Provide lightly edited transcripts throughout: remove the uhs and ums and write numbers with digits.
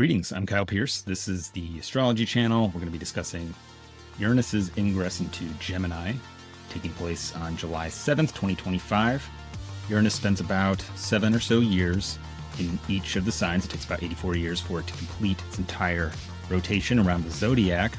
Greetings, I'm Kyle Pierce. This is the Astrology channel. We're going to be discussing Uranus's ingress into Gemini, taking place on July 7th, 2025. Uranus spends about 7 or so years in each of the signs. It takes about 84 years for it to complete its entire rotation around the zodiac.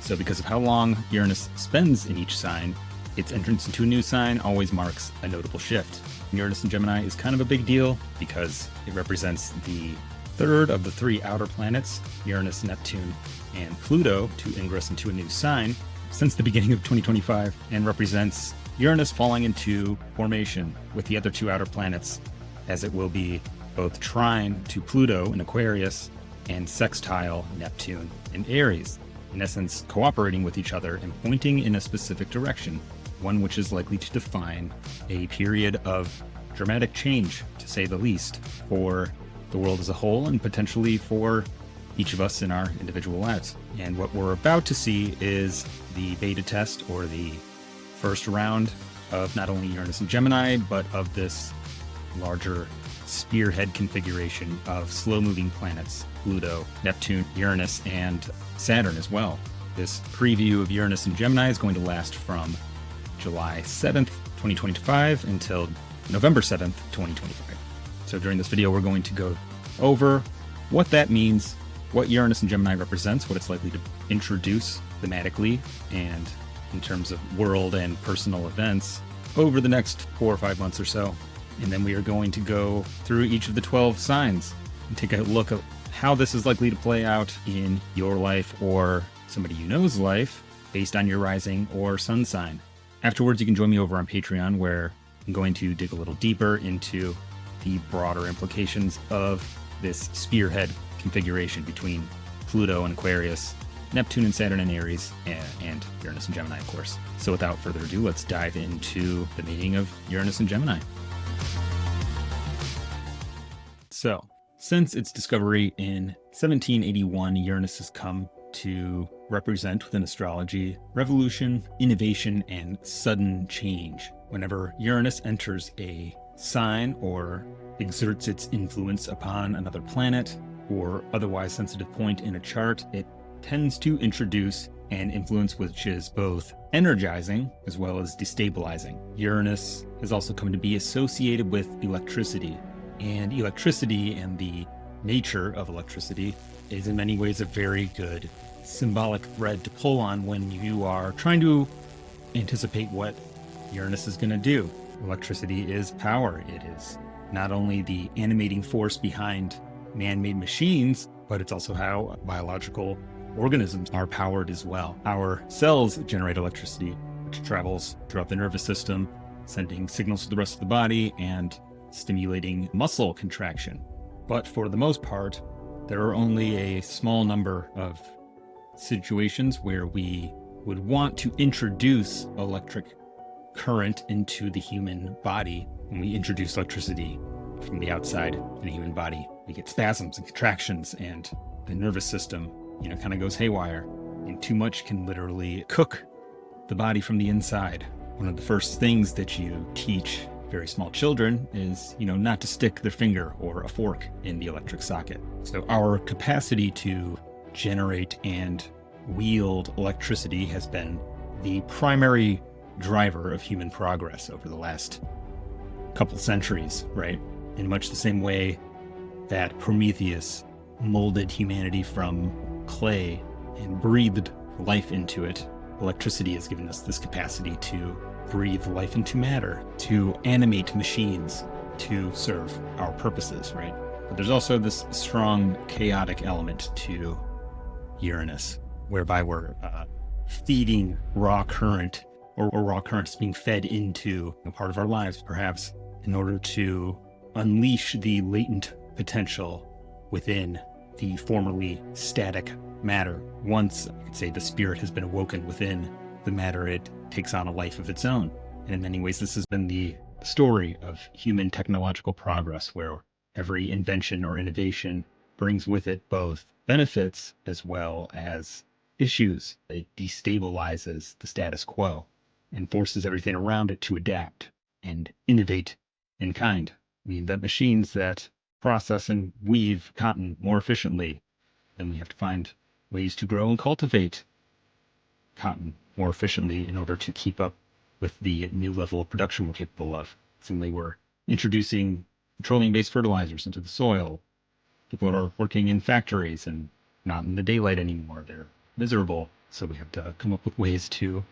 So because of how long Uranus spends in each sign, its entrance into a new sign always marks a notable shift. Uranus in Gemini is kind of a big deal because it represents the third of the 3 outer planets, Uranus, Neptune, and Pluto, to ingress into a new sign since the beginning of 2025, and represents Uranus falling into formation with the other 2 outer planets, as it will be both trine to Pluto in Aquarius and sextile Neptune in Aries, in essence cooperating with each other and pointing in a specific direction, one which is likely to define a period of dramatic change, to say the least, for the world as a whole and potentially for each of us in our individual lives. And what we're about to see is the beta test, or the first round of not only Uranus and Gemini, but of this larger spearhead configuration of slow-moving planets, Pluto, Neptune, Uranus, and Saturn as well. This preview of Uranus and Gemini is going to last from July 7th, 2025 until November 7th, 2025. So during this video, we're going to go over what that means, what Uranus and Gemini represents, what it's likely to introduce thematically and in terms of world and personal events over the next 4 or 5 months or so. And then we are going to go through each of the 12 signs and take a look at how this is likely to play out in your life or somebody you know's life based on your rising or sun sign. Afterwards, you can join me over on Patreon, where I'm going to dig a little deeper into the broader implications of this spearhead configuration between Pluto and Aquarius, Neptune and Saturn and Aries, and Uranus and Gemini, of course. So without further ado, let's dive into the meaning of Uranus and Gemini. So, since its discovery in 1781, Uranus has come to represent within astrology revolution, innovation, and sudden change. Whenever Uranus enters a sign or exerts its influence upon another planet or otherwise sensitive point in a chart, it tends to introduce an influence which is both energizing as well as destabilizing. Uranus has also come to be associated with electricity, and the nature of electricity is in many ways a very good symbolic thread to pull on when you are trying to anticipate what Uranus is going to do. Electricity is power. It is not only the animating force behind man-made machines, but it's also how biological organisms are powered as well. Our cells generate electricity, which travels throughout the nervous system, sending signals to the rest of the body and stimulating muscle contraction. But for the most part, there are only a small number of situations where we would want to introduce electric current into the human body. When we introduce electricity from the outside in the human body, we get spasms and contractions, and the nervous system, kind of goes haywire, and too much can literally cook the body from the inside. One of the first things that you teach very small children is, not to stick their finger or a fork in the electric socket. So our capacity to generate and wield electricity has been the primary driver of human progress over the last couple centuries, right? In much the same way that Prometheus molded humanity from clay and breathed life into it, electricity has given us this capacity to breathe life into matter, to animate machines to serve our purposes, right? But there's also this strong chaotic element to Uranus, whereby we're feeding raw current, or raw currents being fed into a part of our lives, perhaps, in order to unleash the latent potential within the formerly static matter. Once, I could say, the spirit has been awoken within the matter, it takes on a life of its own. And in many ways, this has been the story of human technological progress, where every invention or innovation brings with it both benefits as well as issues. It destabilizes the status quo and forces everything around it to adapt and innovate in kind. I mean, the machines that process and weave cotton more efficiently then we have to find ways to grow and cultivate cotton more efficiently in order to keep up with the new level of production we're capable of. Suddenly we're introducing petroleum-based fertilizers into the soil. People are working in factories and not in the daylight anymore. They're miserable. So we have to come up with ways to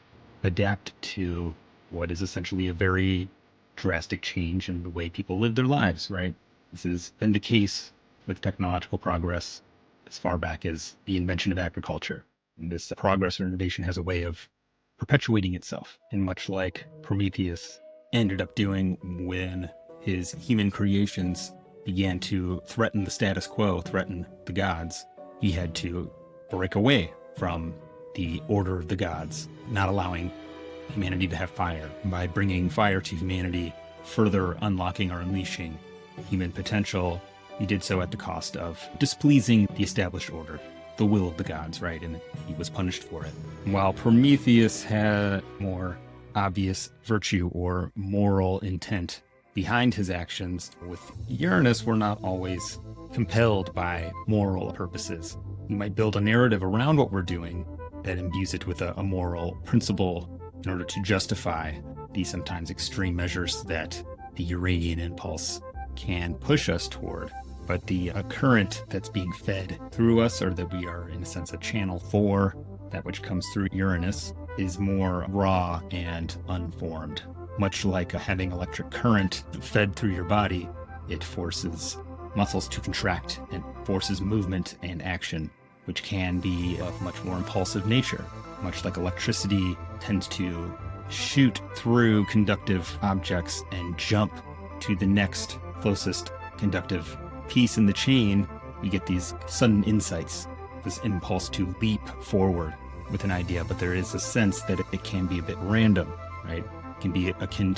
adapt to what is essentially a very drastic change in the way people live their lives, right? This has been the case with technological progress as far back as the invention of agriculture. And this progress or innovation has a way of perpetuating itself. And much like Prometheus ended up doing when his human creations began to threaten the status quo, threaten the gods, he had to break away from the order of the gods, not allowing humanity to have fire. By bringing fire to humanity, further unlocking or unleashing human potential, he did so at the cost of displeasing the established order, the will of the gods, right? And he was punished for it. While Prometheus had more obvious virtue or moral intent behind his actions, with Uranus, we're not always compelled by moral purposes. We might build a narrative around what we're doing that imbues it with a moral principle in order to justify the sometimes extreme measures that the Uranian impulse can push us toward. But the current that's being fed through us, or that we are in a sense a channel for, that which comes through Uranus, is more raw and unformed. Much like having electric current fed through your body, it forces muscles to contract and forces movement and action, which can be of much more impulsive nature. Much like electricity tends to shoot through conductive objects and jump to the next closest conductive piece in the chain, we get these sudden insights, this impulse to leap forward with an idea. But there is a sense that it can be a bit random, right? It can be akin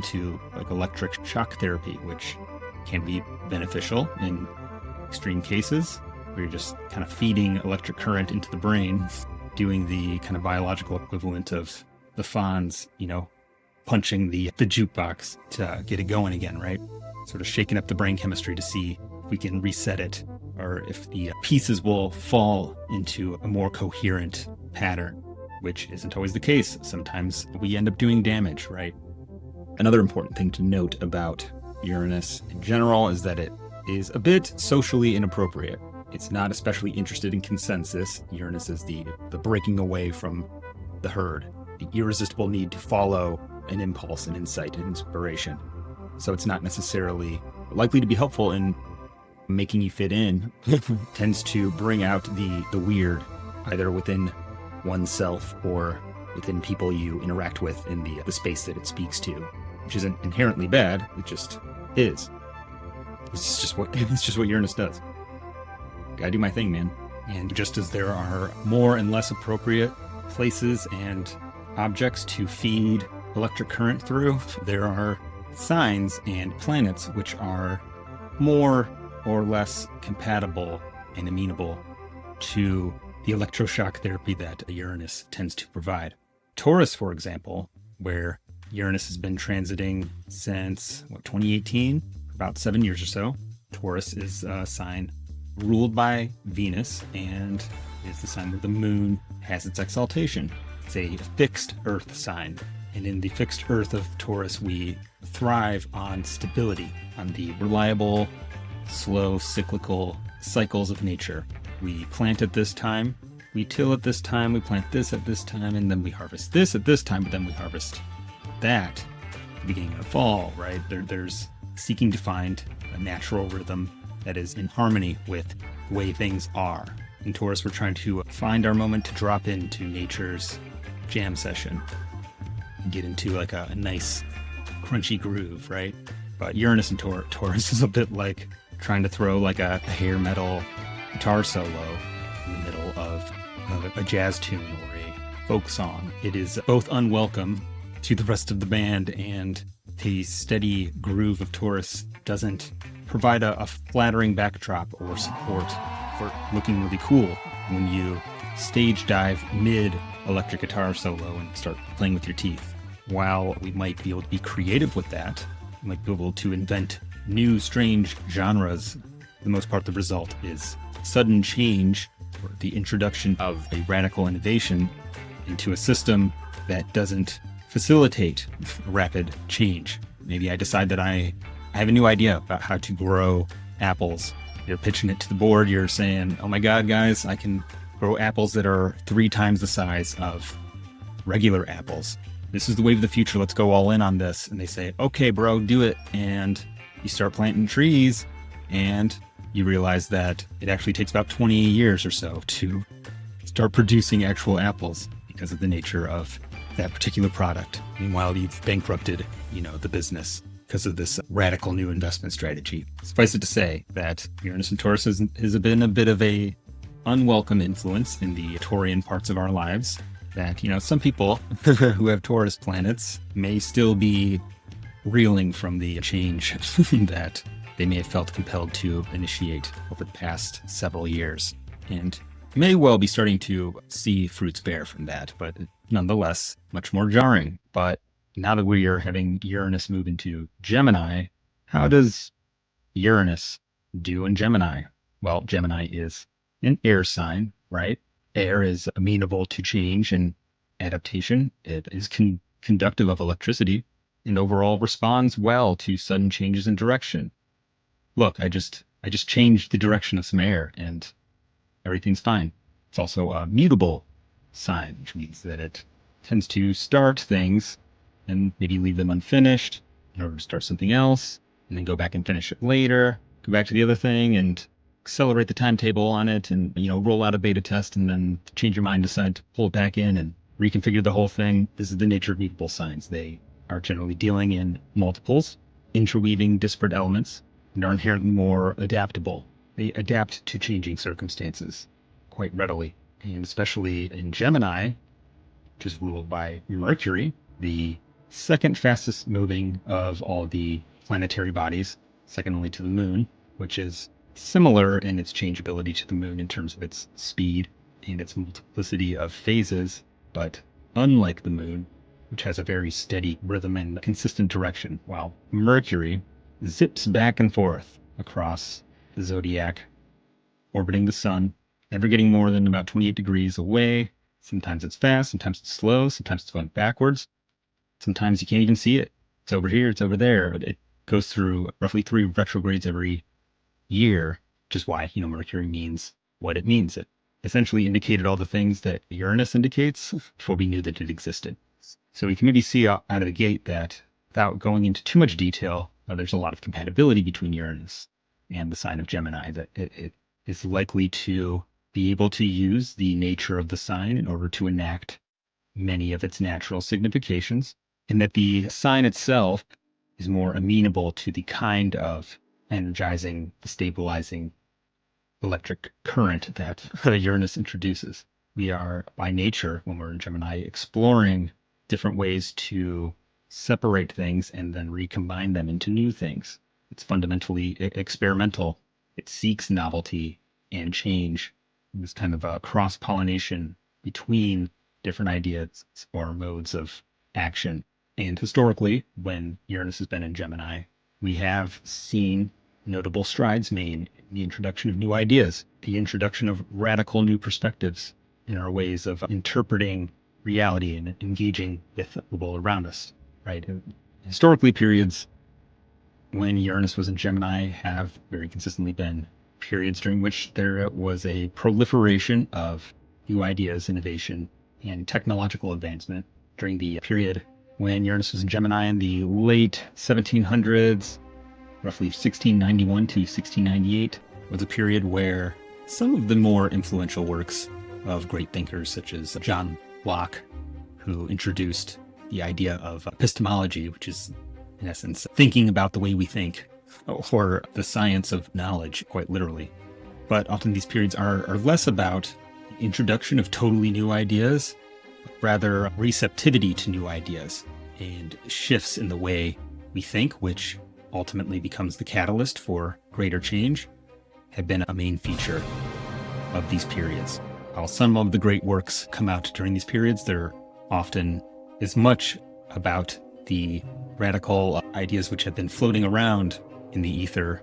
to like electric shock therapy, which can be beneficial in extreme cases where you're just kind of feeding electric current into the brain, doing the kind of biological equivalent of the Fonz, punching the jukebox to get it going again, right? Sort of shaking up the brain chemistry to see if we can reset it, or if the pieces will fall into a more coherent pattern, which isn't always the case. Sometimes we end up doing damage, right? Another important thing to note about Uranus in general is that it is a bit socially inappropriate. It's not especially interested in consensus. Uranus is the breaking away from the herd, the irresistible need to follow an impulse, an insight, an inspiration. So it's not necessarily likely to be helpful in making you fit in. Tends to bring out the weird, either within oneself or within people you interact with in the space that it speaks to, which isn't inherently bad. It just is. It's just what Uranus does. Gotta do my thing, man. And just as there are more and less appropriate places and objects to feed electric current through, there are signs and planets which are more or less compatible and amenable to the electroshock therapy that Uranus tends to provide. Taurus, for example, where Uranus has been transiting since 2018, about 7 years or so. Taurus is a sign ruled by Venus and is the sign where the moon has its exaltation. It's a fixed earth sign. And in the fixed earth of Taurus, we thrive on stability, on the reliable, slow, cyclical cycles of nature. We plant at this time, we till at this time, we plant this at this time, and then we harvest this at this time, but then we harvest that at the beginning of the fall, right? There's seeking to find a natural rhythm that is in harmony with the way things are. In Taurus, we're trying to find our moment to drop into nature's jam session, get into like a nice crunchy groove, right? But Uranus and Taurus is a bit like trying to throw like a hair metal guitar solo in the middle of a jazz tune or a folk song. It is both unwelcome to the rest of the band, and the steady groove of Taurus doesn't provide a flattering backdrop or support for looking really cool when you stage dive mid electric guitar solo and start playing with your teeth. While we might be able to be creative with that, we might be able to invent new strange genres, for the most part the result is sudden change or the introduction of a radical innovation into a system that doesn't facilitate rapid change. Maybe I decide that I have a new idea about how to grow apples. You're pitching it to the board. You're saying, oh my God, guys, I can grow apples that are 3 times the size of regular apples. This is the wave of the future. Let's go all in on this. And they say, okay, bro, do it. And you start planting trees, and you realize that it actually takes about 20 years or so to start producing actual apples because of the nature of that particular product. Meanwhile, you've bankrupted, the business because of this radical new investment strategy. Suffice it to say that Uranus and Taurus has been a bit of a unwelcome influence in the Taurian parts of our lives. That, some people who have Taurus planets may still be reeling from the change that they may have felt compelled to initiate over the past several years, and may well be starting to see fruits bear from that, but nonetheless, much more jarring. But now that we are having Uranus move into Gemini, how does Uranus do in Gemini? Well, Gemini is an air sign, right? Air is amenable to change and adaptation. It is conductive of electricity and overall responds well to sudden changes in direction. Look, I just changed the direction of some air and everything's fine. It's also a mutable sign, which means that it tends to start things and maybe leave them unfinished in order to start something else, and then go back and finish it later, go back to the other thing and accelerate the timetable on it, and roll out a beta test, and then change your mind, decide to pull it back in and reconfigure the whole thing. This is the nature of mutable signs. They are generally dealing in multiples, interweaving disparate elements, and are inherently more adaptable. They adapt to changing circumstances quite readily. And especially in Gemini, which is ruled by Mercury, the second fastest moving of all the planetary bodies, second only to the moon, which is similar in its changeability to the moon in terms of its speed and its multiplicity of phases, but unlike the moon, which has a very steady rhythm and consistent direction, while Mercury zips back and forth across the zodiac, orbiting the sun, never getting more than about 28 degrees away. Sometimes it's fast, sometimes it's slow, sometimes it's going backwards. Sometimes you can't even see it. It's over here, it's over there. It goes through roughly 3 retrogrades every year, which is why, Mercury means what it means. It essentially indicated all the things that Uranus indicates before we knew that it existed. So we can maybe see out of the gate that without going into too much detail, there's a lot of compatibility between Uranus and the sign of Gemini, that it is likely to be able to use the nature of the sign in order to enact many of its natural significations, and that the sign itself is more amenable to the kind of energizing, stabilizing electric current that Uranus introduces. We are, by nature, when we're in Gemini, exploring different ways to separate things and then recombine them into new things. It's fundamentally experimental. It seeks novelty and change. This kind of a cross-pollination between different ideas or modes of action. And historically, when Uranus has been in Gemini, we have seen notable strides made in the introduction of new ideas, the introduction of radical new perspectives in our ways of interpreting reality and engaging with the world around us, right? Historically, periods when Uranus was in Gemini have very consistently been periods during which there was a proliferation of new ideas, innovation, and technological advancement. During the period when Uranus was in Gemini in the late 1700s, roughly 1691 to 1698, was a period where some of the more influential works of great thinkers such as John Locke, who introduced the idea of epistemology, which is in essence thinking about the way we think, or the science of knowledge, quite literally. But often these periods are less about the introduction of totally new ideas, but rather receptivity to new ideas and shifts in the way we think, which ultimately becomes the catalyst for greater change, have been a main feature of these periods. While some of the great works come out during these periods, they're often as much about the radical ideas which have been floating around in the ether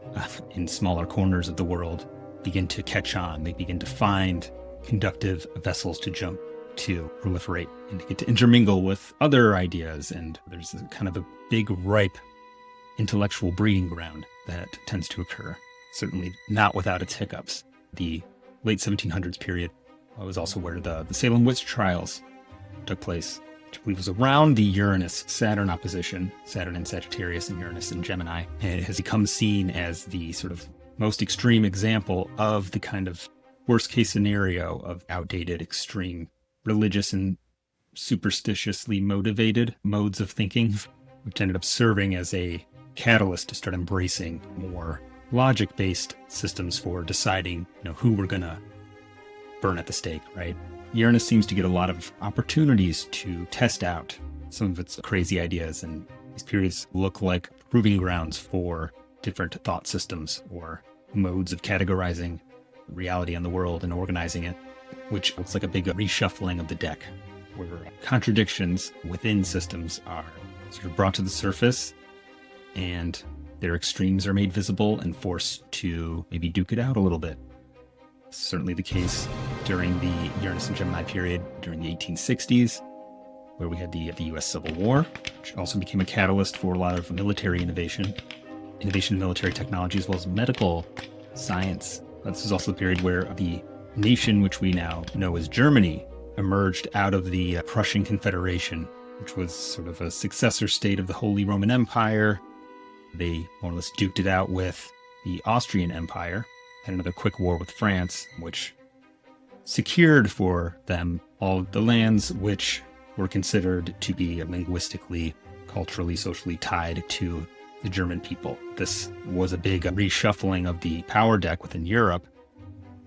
in smaller corners of the world begin to catch on. They begin to find conductive vessels to jump to proliferate and to get to intermingle with other ideas. And there's a kind of a big, ripe intellectual breeding ground that tends to occur, certainly not without its hiccups. The late 1700s period was also where the Salem witch trials took place, which I believe was around the Uranus-Saturn opposition, Saturn in Sagittarius and Uranus in Gemini. And it has become seen as the sort of most extreme example of the kind of worst case scenario of outdated, extreme, religious and superstitiously motivated modes of thinking, which ended up serving as a catalyst to start embracing more logic-based systems for deciding, who we're going to burn at the stake, right? Uranus seems to get a lot of opportunities to test out some of its crazy ideas, and these periods look like proving grounds for different thought systems or modes of categorizing reality on the world and organizing it, which looks like a big reshuffling of the deck, where contradictions within systems are sort of brought to the surface and their extremes are made visible and forced to maybe duke it out a little bit. Certainly the case during the Uranus and Gemini period during the 1860s, where we had the U.S. Civil War, which also became a catalyst for a lot of military innovation in military technology, as well as medical science. This is also the period where the nation which we now know as Germany emerged out of the Prussian Confederation, which was sort of a successor state of the Holy Roman Empire. They more or less duked it out with the Austrian Empire, had another quick war with France, which secured for them all of the lands which were considered to be linguistically, culturally, socially tied to the German people. This was a big reshuffling of the power deck within Europe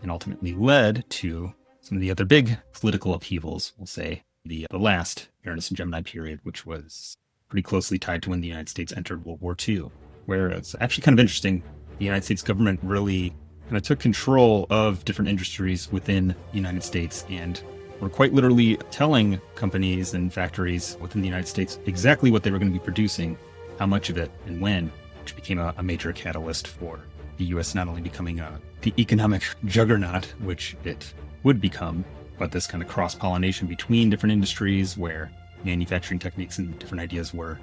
and ultimately led to some of the other big political upheavals, we'll say, the last Uranus and Gemini period, which was pretty closely tied to when the United States entered World War II, where it's actually kind of interesting. The United States government really kind of took control of different industries within the United States and were quite literally telling companies and factories within the United States exactly what they were going to be producing, how much of it, and when, which became a major catalyst for the U.S. not only becoming the economic juggernaut, which it would become, but this kind of cross-pollination between different industries where manufacturing techniques and different ideas were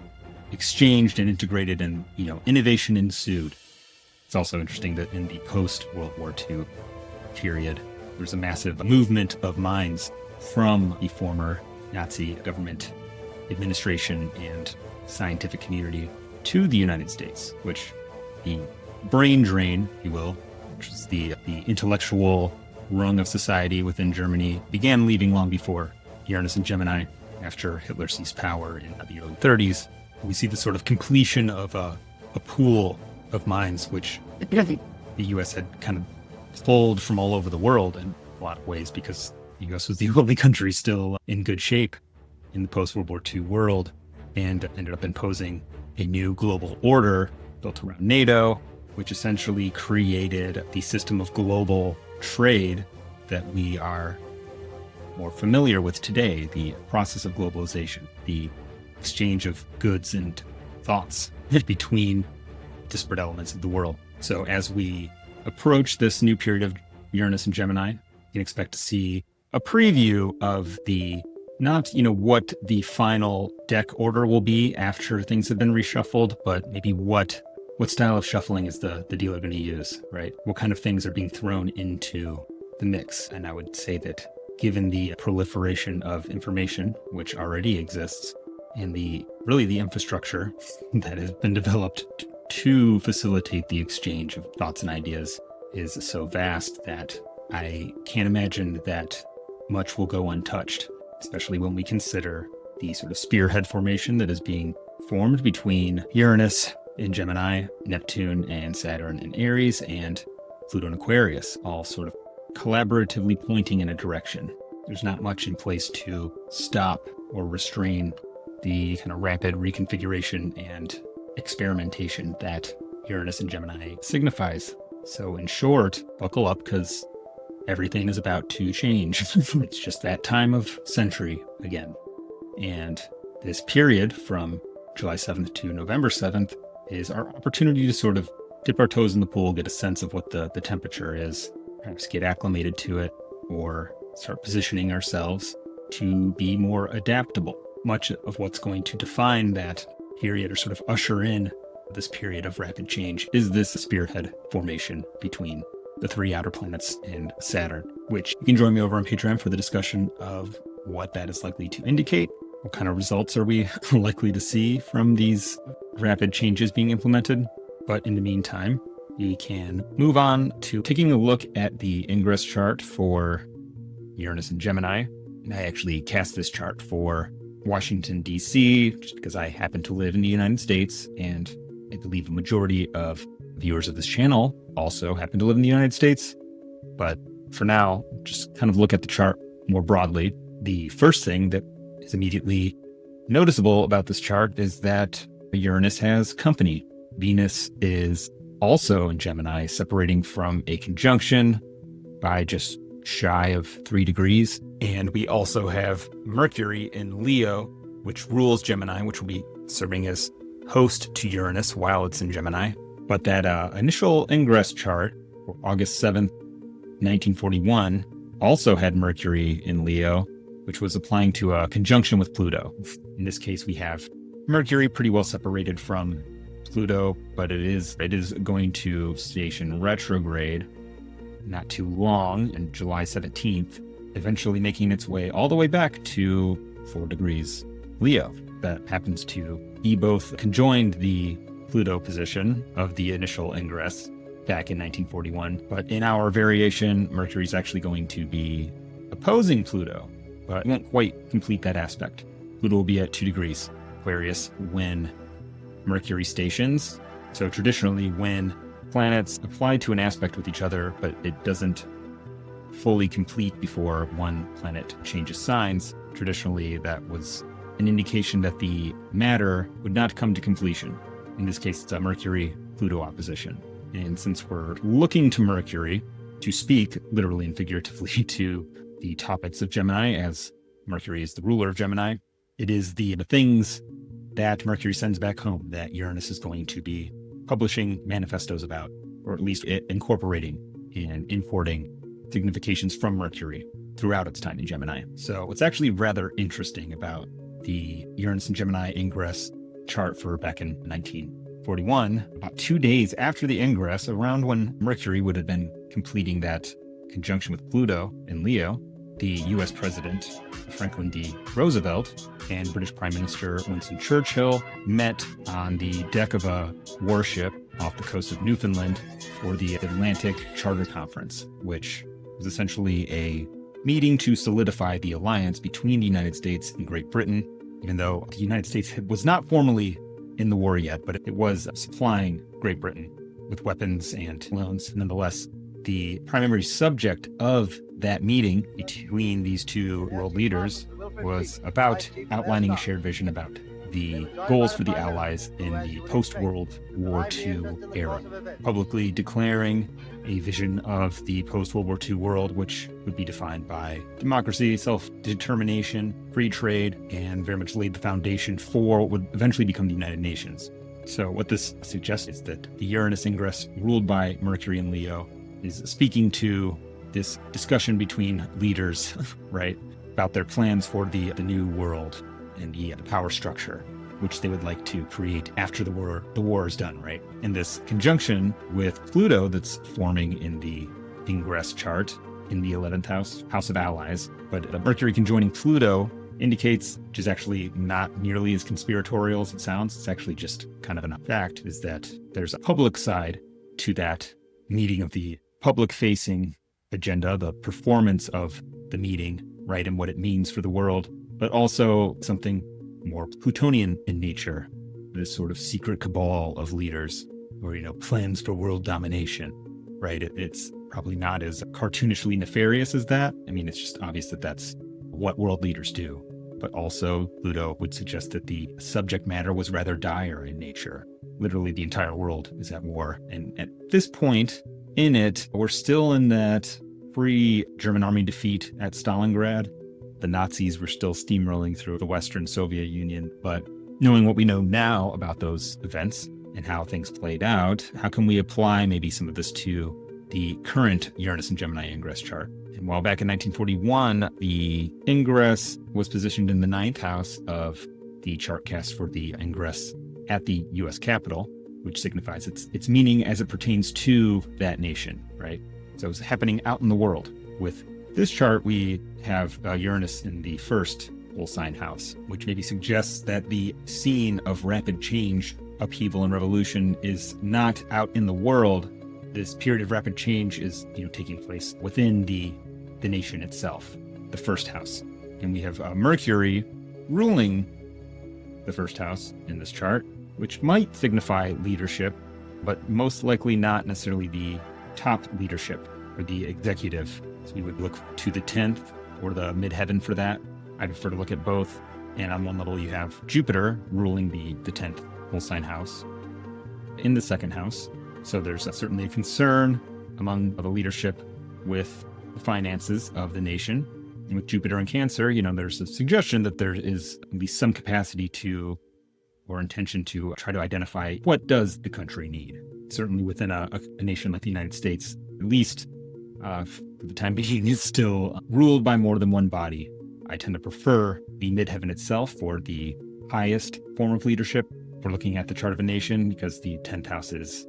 exchanged and integrated, and innovation ensued. It's also interesting that in the post-World War II period, there's a massive movement of minds from the former Nazi government administration and scientific community to the United States, which the brain drain, if you will, which is the intellectual rung of society within Germany, began leaving long before Uranus and Gemini, after Hitler seized power in the early 30s. We see the sort of completion of a pool of minds, which the U.S. had kind of pulled from all over the world in a lot of ways, because the U.S. was the only country still in good shape in the post-World War II world, and ended up imposing a new global order built around NATO, which essentially created the system of global trade that we are more familiar with today, the process of globalization, the exchange of goods and thoughts between disparate elements of the world. So as we approach this new period of Uranus and Gemini, you can expect to see a preview of the, not, what the final deck order will be after things have been reshuffled, but maybe what style of shuffling is the dealer going to use, right? What kind of things are being thrown into the mix? And I would say that given the proliferation of information, which already exists, and the infrastructure that has been developed to facilitate the exchange of thoughts and ideas is so vast that I can't imagine that much will go untouched, especially when we consider the sort of spearhead formation that is being formed between Uranus in Gemini, Neptune and Saturn in Aries, and Pluto in Aquarius, all sort of collaboratively pointing in a direction. There's not much in place to stop or restrain the kind of rapid reconfiguration and experimentation that Uranus and Gemini signifies. So in short, buckle up, because everything is about to change. It's just that time of century again. And this period from July 7th to November 7th is our opportunity to sort of dip our toes in the pool, get a sense of what the temperature is, perhaps get acclimated to it or start positioning ourselves to be more adaptable. Much of what's going to define that period or sort of usher in this period of rapid change is this spearhead formation between the three outer planets and Saturn, which you can join me over on Patreon for the discussion of what that is likely to indicate. What kind of results are we likely to see from these rapid changes being implemented? But in the meantime, we can move on to taking a look at the ingress chart for Uranus and Gemini. And I actually cast this chart for Washington, D.C., just because I happen to live in the United States, and I believe a majority of viewers of this channel also happen to live in the United States. But for now, just kind of look at the chart more broadly. The first thing that is immediately noticeable about this chart is that Uranus has company. Venus is also in Gemini, separating from a conjunction by just shy of 3 degrees. And we also have Mercury in Leo, which rules Gemini, which will be serving as host to Uranus while it's in Gemini. But that initial ingress chart for August 7th, 1941, also had Mercury in Leo, which was applying to a conjunction with Pluto. In this case, we have Mercury pretty well separated from Pluto, but it is going to station retrograde not too long, on July 17th, eventually making its way all the way back to 4 degrees Leo. That happens to be both conjoined the Pluto position of the initial ingress back in 1941, but in our variation, Mercury is actually going to be opposing Pluto, but it won't quite complete that aspect. Pluto will be at 2 degrees Aquarius when Mercury stations. So traditionally, when planets apply to an aspect with each other, but it doesn't fully complete before one planet changes signs, traditionally that was an indication that the matter would not come to completion. In this case, it's a Mercury-Pluto opposition. And since we're looking to Mercury to speak literally and figuratively to the topics of Gemini, as Mercury is the ruler of Gemini, it is the things that Mercury sends back home that Uranus is going to be publishing manifestos about, or at least incorporating and importing significations from Mercury throughout its time in Gemini. So what's actually rather interesting about the Uranus and Gemini ingress chart for back in 1941, about 2 days after the ingress, around when Mercury would have been completing that conjunction with Pluto in Leo, the US President Franklin D. Roosevelt and British Prime Minister Winston Churchill met on the deck of a warship off the coast of Newfoundland for the Atlantic Charter Conference, which was essentially a meeting to solidify the alliance between the United States and Great Britain, even though the United States was not formally in the war yet, but it was supplying Great Britain with weapons and loans. Nonetheless, the primary subject of that meeting between these two world leaders was about outlining a shared vision about the goals for the Allies in the post-World War II era, publicly declaring a vision of the post-World War II world, which would be defined by democracy, self-determination, free trade, and very much laid the foundation for what would eventually become the United Nations. So what this suggests is that the Uranus Ingress, ruled by Mercury and Leo, is speaking to this discussion between leaders, right, about their plans for the new world and the power structure, which they would like to create after the war is done, right? And this conjunction with Pluto that's forming in the ingress chart in the 11th house of allies, but Mercury conjoining Pluto indicates, which is actually not nearly as conspiratorial as it sounds, it's actually just kind of a fact, is that there's a public side to that meeting of the public-facing agenda, the performance of the meeting, right, and what it means for the world, but also something more Plutonian in nature, this sort of secret cabal of leaders or, plans for world domination, right? It's probably not as cartoonishly nefarious as that. I mean, it's just obvious that that's what world leaders do. But also, Pluto would suggest that the subject matter was rather dire in nature. Literally, the entire world is at war. And at this point in it, we're still in that pre-German army defeat at Stalingrad. The Nazis were still steamrolling through the Western Soviet Union. But knowing what we know now about those events and how things played out, how can we apply maybe some of this to the current Uranus and Gemini ingress chart. And while back in 1941, the ingress was positioned in the 9th house of the chart cast for the ingress at the U.S. Capitol, which signifies its meaning as it pertains to that nation, right? So it's happening out in the world. With this chart, we have Uranus in the first whole sign house, which maybe suggests that the scene of rapid change, upheaval, and revolution is not out in the world. This period of rapid change is, taking place within the nation itself, the first house. And we have Mercury ruling the first house in this chart, which might signify leadership, but most likely not necessarily the top leadership or the executive. So we would look to the 10th or the midheaven for that. I prefer to look at both. And on one level, you have Jupiter ruling the 10th whole sign house in the second house. So there's certainly a concern among the leadership with the finances of the nation. And with Jupiter in Cancer, there's a suggestion that there is at least some capacity to, or intention to, try to identify what does the country need. Certainly within a nation like the United States, at least for the time being, is still ruled by more than one body. I tend to prefer the midheaven itself for the highest form of leadership. We're looking at the chart of a nation because the 10th house is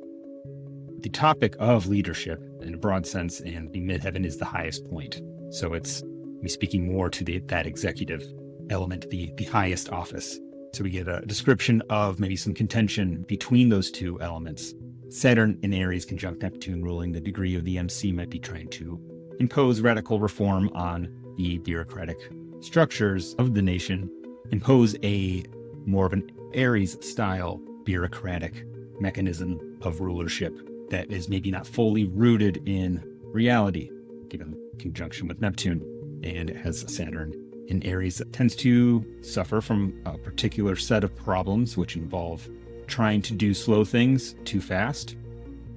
the topic of leadership in a broad sense, and the midheaven is the highest point. So it's speaking more to that executive element, the highest office. So we get a description of maybe some contention between those two elements. Saturn in Aries conjunct Neptune ruling the degree of the MC might be trying to impose radical reform on the bureaucratic structures of the nation, impose a more of an Aries style bureaucratic mechanism of rulership that is maybe not fully rooted in reality, given conjunction with Neptune. And as Saturn in Aries tends to suffer from a particular set of problems, which involve trying to do slow things too fast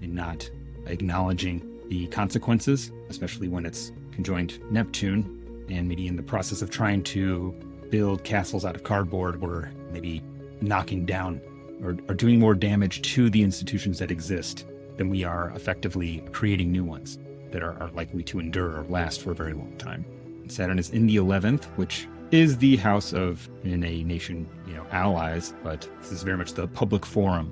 and not acknowledging the consequences, especially when it's conjoined Neptune, and maybe in the process of trying to build castles out of cardboard, we're maybe knocking down or doing more damage to the institutions that exist than we are effectively creating new ones that are likely to endure or last for a very long time. Saturn is in the 11th, which is the house of, in a nation, allies, but this is very much the public forum,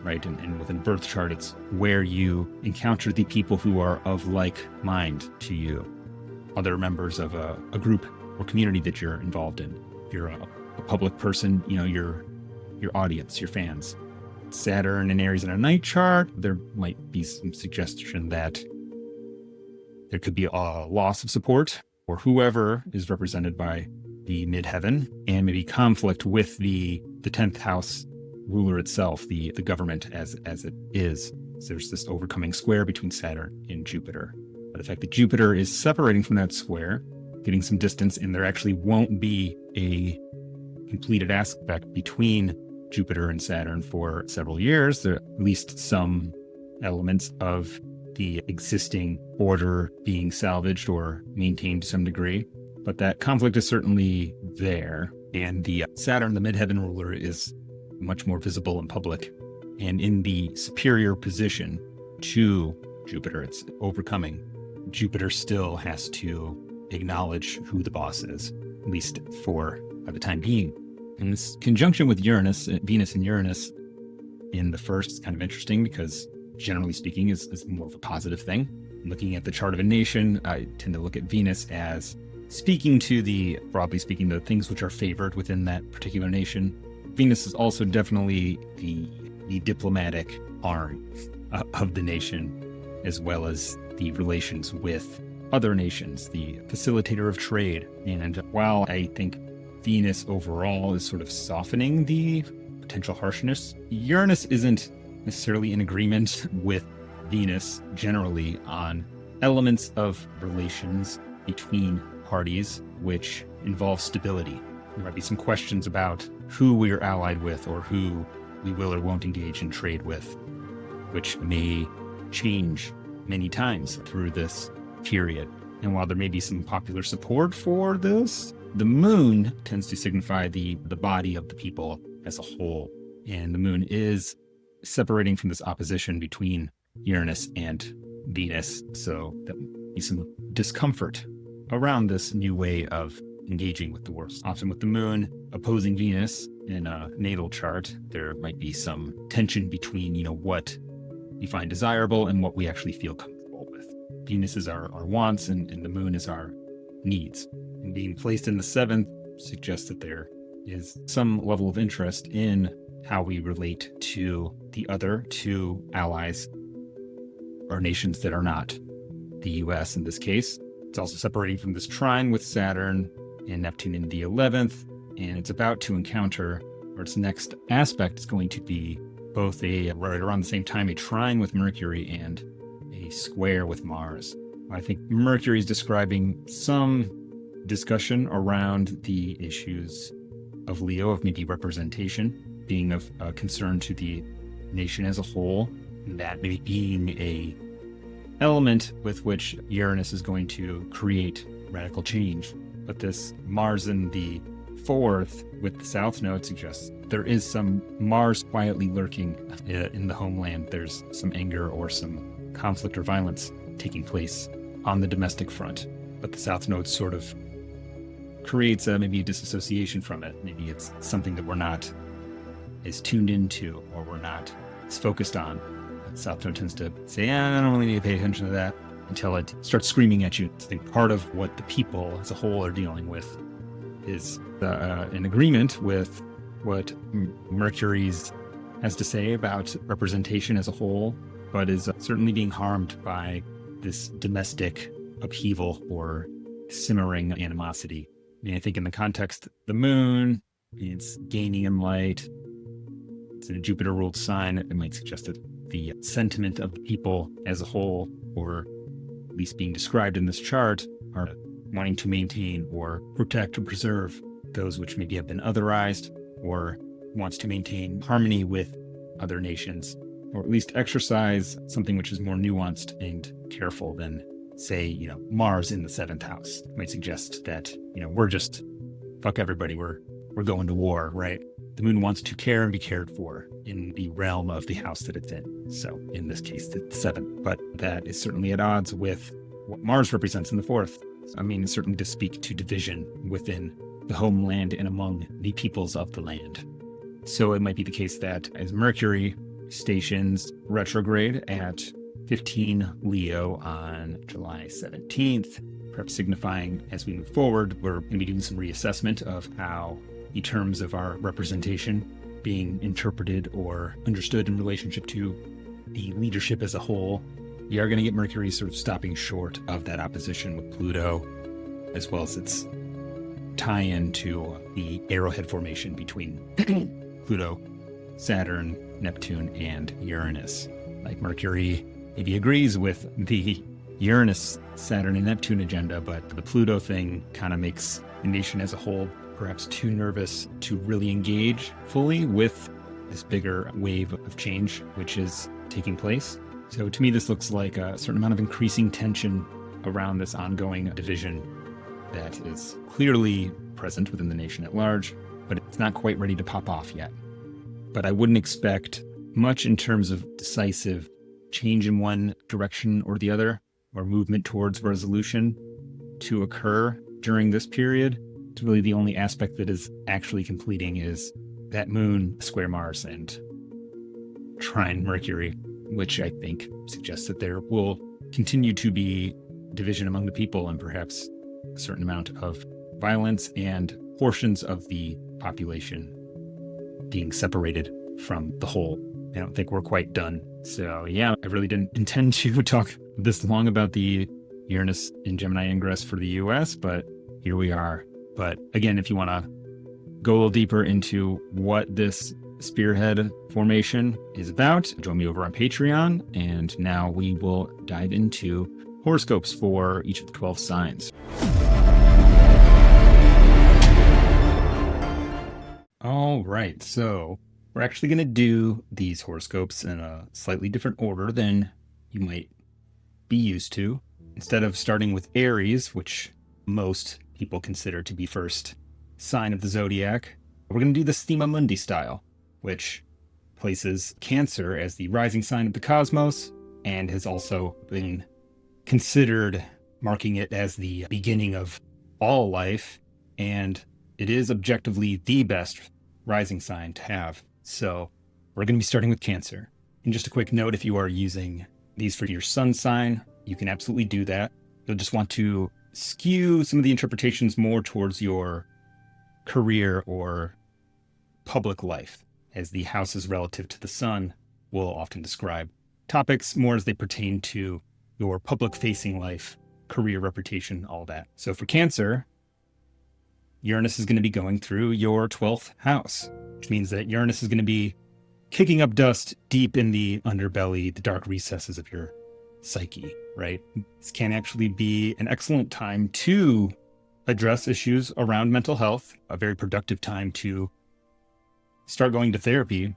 right? And within birth chart, it's where you encounter the people who are of like mind to you, other members of a group or community that you're involved in. If you're a public person, your audience, your fans. Saturn and Aries in a night chart, there might be some suggestion that there could be a loss of support or whoever is represented by the midheaven, and maybe conflict with the 10th house ruler itself, the government as it is. So there's this overcoming square between Saturn and Jupiter. But the fact that Jupiter is separating from that square, getting some distance, and there actually won't be a completed aspect between Jupiter and Saturn for several years. There are at least some elements of the existing order being salvaged or maintained to some degree. But that conflict is certainly there. And the Saturn, the midheaven ruler, is much more visible in public and in the superior position to Jupiter. It's overcoming. Jupiter still has to acknowledge who the boss is, at least for the time being. And this conjunction with Uranus, Venus and Uranus in the first is kind of interesting because generally speaking is more of a positive thing. Looking at the chart of a nation, I tend to look at Venus as speaking to broadly speaking, the things which are favored within that particular nation. Venus is also definitely the diplomatic arm of the nation, as well as the relations with other nations, the facilitator of trade. And while I think Venus overall is sort of softening the potential harshness, Uranus isn't necessarily in agreement with Venus generally on elements of relations between parties which involve stability. There might be some questions about who we are allied with or who we will or won't engage in trade with, which may change many times through this period. And while there may be some popular support for this, the moon tends to signify the body of the people as a whole. And the moon is separating from this opposition between Uranus and Venus. So that will be some discomfort around this new way of engaging with the world. Often with the moon opposing Venus in a natal chart, there might be some tension between, what we find desirable and what we actually feel comfortable with. Venus is our wants and the moon is our needs. And being placed in the 7th suggests that there is some level of interest in how we relate to the other two allies or nations that are not the US in this case. It's also separating from this trine with Saturn and Neptune in the 11th, and it's about to encounter, or its next aspect is going to be both right around the same time, a trine with Mercury and a square with Mars. I think Mercury is describing some discussion around the issues of Leo, of maybe representation being of concern to the nation as a whole, and that maybe being a element with which Uranus is going to create radical change. But this Mars in the 4th with the South Node suggests there is some Mars quietly lurking in the homeland. There's some anger or some conflict or violence taking place on the domestic front. But the South Node sort of creates maybe a disassociation from it. Maybe it's something that we're not as tuned into or we're not as focused on. The South Node tends to say, I don't really need to pay attention to that, until it starts screaming at you. I think part of what the people as a whole are dealing with is an agreement with what Mercury's has to say about representation as a whole, but is certainly being harmed by this domestic upheaval or simmering animosity. I mean, I think in the context, the moon, it's gaining in light. It's in a Jupiter-ruled sign. It might suggest that the sentiment of the people as a whole, or at least being described in this chart, are wanting to maintain or protect or preserve those which maybe have been otherized, or wants to maintain harmony with other nations, or at least exercise something which is more nuanced and careful than, say, Mars in the 7th house. It might suggest that, we're just, fuck everybody, we're going to war, right? The moon wants to care and be cared for in the realm of the house that it's in. So in this case, the 7th. But that is certainly at odds with what Mars represents in the 4th. I mean, certainly to speak to division within the homeland and among the peoples of the land. So it might be the case that as Mercury stations retrograde at 15 Leo on July 17th, perhaps signifying as we move forward, we're going to be doing some reassessment of how the terms of our representation being interpreted or understood in relationship to the leadership as a whole. We are going to get Mercury sort of stopping short of that opposition with Pluto, as well as its tie-in to the arrowhead formation between Pluto, Saturn, Neptune, and Uranus. Like Mercury maybe agrees with the Uranus, Saturn, and Neptune agenda, but the Pluto thing kind of makes the nation as a whole perhaps too nervous to really engage fully with this bigger wave of change which is taking place. So to me, this looks like a certain amount of increasing tension around this ongoing division that is clearly present within the nation at large, but it's not quite ready to pop off yet. But I wouldn't expect much in terms of decisive change in one direction or the other, or movement towards resolution to occur during this period. It's really the only aspect that is actually completing is that moon square Mars and trine Mercury, which I think suggests that there will continue to be division among the people and perhaps a certain amount of violence and portions of the population being separated from the whole. I don't think we're quite done. So yeah, I really didn't intend to talk this long about the Uranus in Gemini Ingress for the US, but here we are. But again, if you want to go a little deeper into what this spearhead formation is about, join me over on Patreon. And now we will dive into horoscopes for each of the 12 signs. All right, so we're actually going to do these horoscopes in a slightly different order than you might be used to. Instead of starting with Aries, which most people consider to be first sign of the zodiac, we're going to do the Stima Mundi style, which places Cancer as the rising sign of the cosmos, and has also been considered marking it as the beginning of all life, and it is objectively the best rising sign to have. So we're going to be starting with Cancer. And just a quick note, if you are using these for your sun sign, you can absolutely do that. You'll just want to skew some of the interpretations more towards your career or public life, as the houses relative to the sun will often describe topics more as they pertain to your public-facing life, career, reputation, all that. So for Cancer, Uranus is going to be going through your 12th house, which means that Uranus is going to be kicking up dust deep in the underbelly, the dark recesses of your psyche, right? This can actually be an excellent time to address issues around mental health, a very productive time to start going to therapy,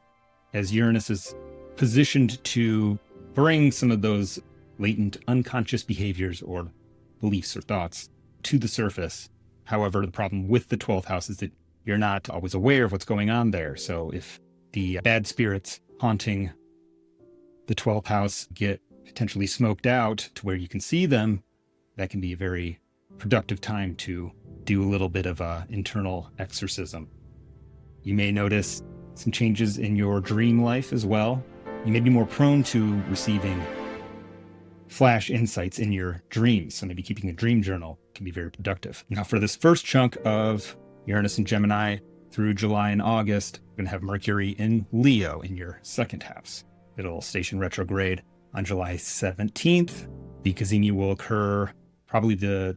as Uranus is positioned to bring some of those latent unconscious behaviors or beliefs or thoughts to the surface. However, the problem with the 12th house is that you're not always aware of what's going on there. So if the bad spirits haunting the 12th house get potentially smoked out to where you can see them, that can be a very productive time to do a little bit of internal exorcism. You may notice some changes in your dream life as well. You may be more prone to receiving flash insights in your dreams. So maybe keeping a dream journal can be very productive. Now for this first chunk of Uranus and Gemini through July and August, we're going to have Mercury in Leo in your second house. It'll station retrograde on July 17th. The Cazimi will occur probably the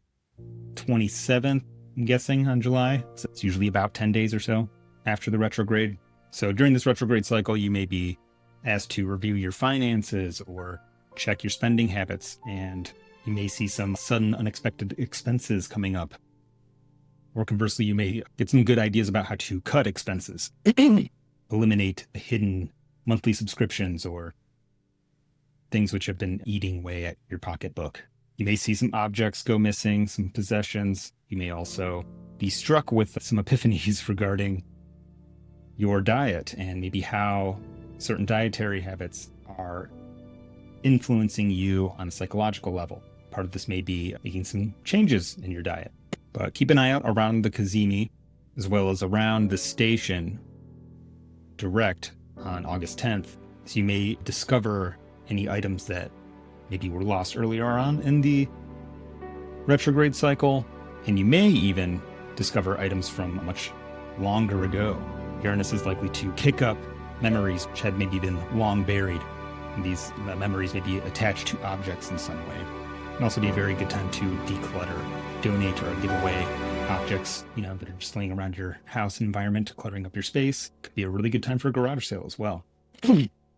27th, I'm guessing, on July. So it's usually about 10 days or so after the retrograde. So during this retrograde cycle, you may be asked to review your finances or check your spending habits, and you may see some sudden unexpected expenses coming up. Or conversely, you may get some good ideas about how to cut expenses, eliminate hidden monthly subscriptions or things which have been eating away at your pocketbook. You may see some objects go missing, some possessions. You may also be struck with some epiphanies regarding your diet and maybe how certain dietary habits are influencing you on a psychological level. Part of this may be making some changes in your diet. But keep an eye out around the Cazimi, as well as around the station direct on August 10th. So you may discover any items that maybe were lost earlier on in the retrograde cycle, and you may even discover items from much longer ago. Uranus is likely to kick up memories which had maybe been long buried, and these memories may be attached to objects in some way. It can also be a very good time to declutter, donate, or give away objects, that are just laying around your house and environment, cluttering up your space. Could be a really good time for a garage sale as well.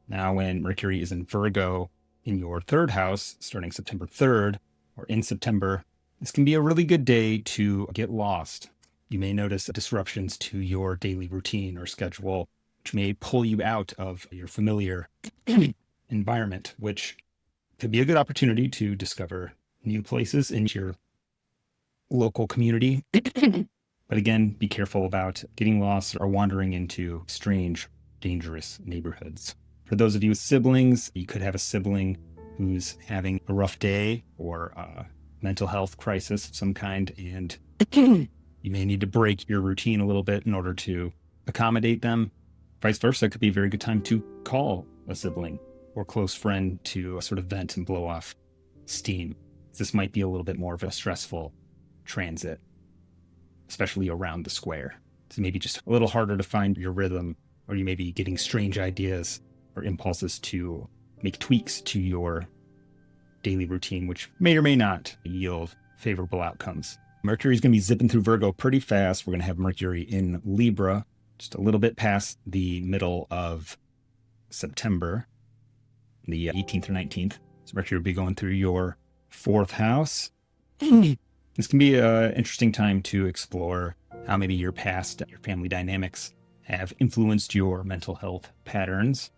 Now, when Mercury is in Virgo in your third house, starting September 3rd, or in September, this can be a really good day to get lost. You may notice disruptions to your daily routine or schedule, which may pull you out of your familiar environment, which could be a good opportunity to discover new places in your local community. But again, be careful about getting lost or wandering into strange, dangerous neighborhoods. For those of you with siblings, you could have a sibling who's having a rough day or a mental health crisis of some kind, and you may need to break your routine a little bit in order to accommodate them. Vice versa, it could be a very good time to call a sibling or close friend to sort of vent and blow off steam. This might be a little bit more of a stressful transit, especially around the square. So maybe just a little harder to find your rhythm, or you may be getting strange ideas or impulses to make tweaks to your daily routine, which may or may not yield favorable outcomes. Mercury is going to be zipping through Virgo pretty fast. We're going to have Mercury in Libra just a little bit past the middle of September, the 18th or 19th. So Mercury will be going through your fourth house. This can be an interesting time to explore how maybe your past, your family dynamics have influenced your mental health patterns,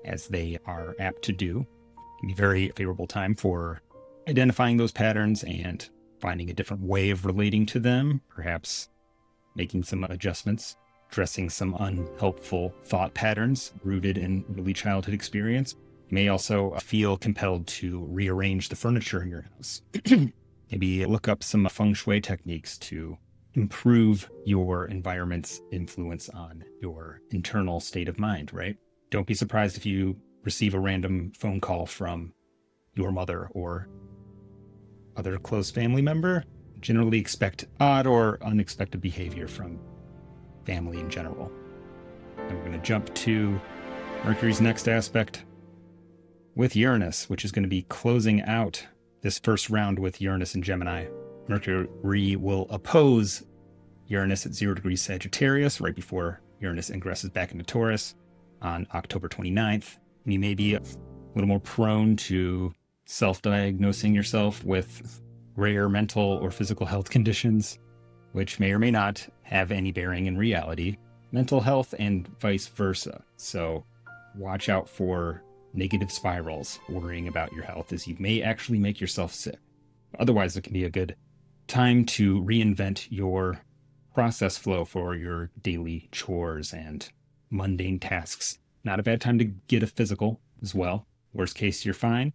as they are apt to do. It can be a very favorable time for identifying those patterns and finding a different way of relating to them, perhaps making some adjustments, addressing some unhelpful thought patterns rooted in early childhood experience. You may also feel compelled to rearrange the furniture in your house. Maybe look up some feng shui techniques to improve your environment's influence on your internal state of mind, right? Don't be surprised if you receive a random phone call from your mother or other close family member. Generally expect odd or unexpected behavior from family in general. And we're going to jump to Mercury's next aspect with Uranus, which is going to be closing out this first round with Uranus and Gemini. Mercury will oppose Uranus at 0 degrees Sagittarius right before Uranus ingresses back into Taurus on October 29th. And you may be a little more prone to self-diagnosing yourself with rare mental or physical health conditions, which may or may not have any bearing in reality, mental health and vice versa. So watch out for negative spirals worrying about your health, as you may actually make yourself sick. Otherwise, it can be a good time to reinvent your process flow for your daily chores and mundane tasks. Not a bad time to get a physical as well. Worst case, you're fine,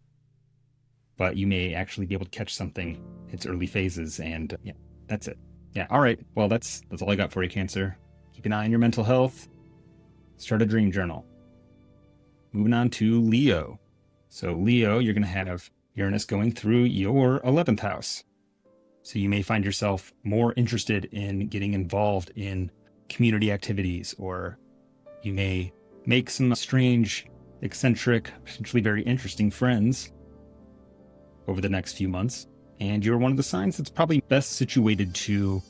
but you may actually be able to catch something in its early phases, and yeah, that's it. Yeah, all right. Well, that's all I got for you, Cancer. Keep an eye on your mental health. Start a dream journal. Moving on to Leo. So Leo, you're going to have Uranus going through your 11th house. So you may find yourself more interested in getting involved in community activities, or you may make some strange, eccentric, potentially very interesting friends over the next few months. And you're one of the signs that's probably best situated to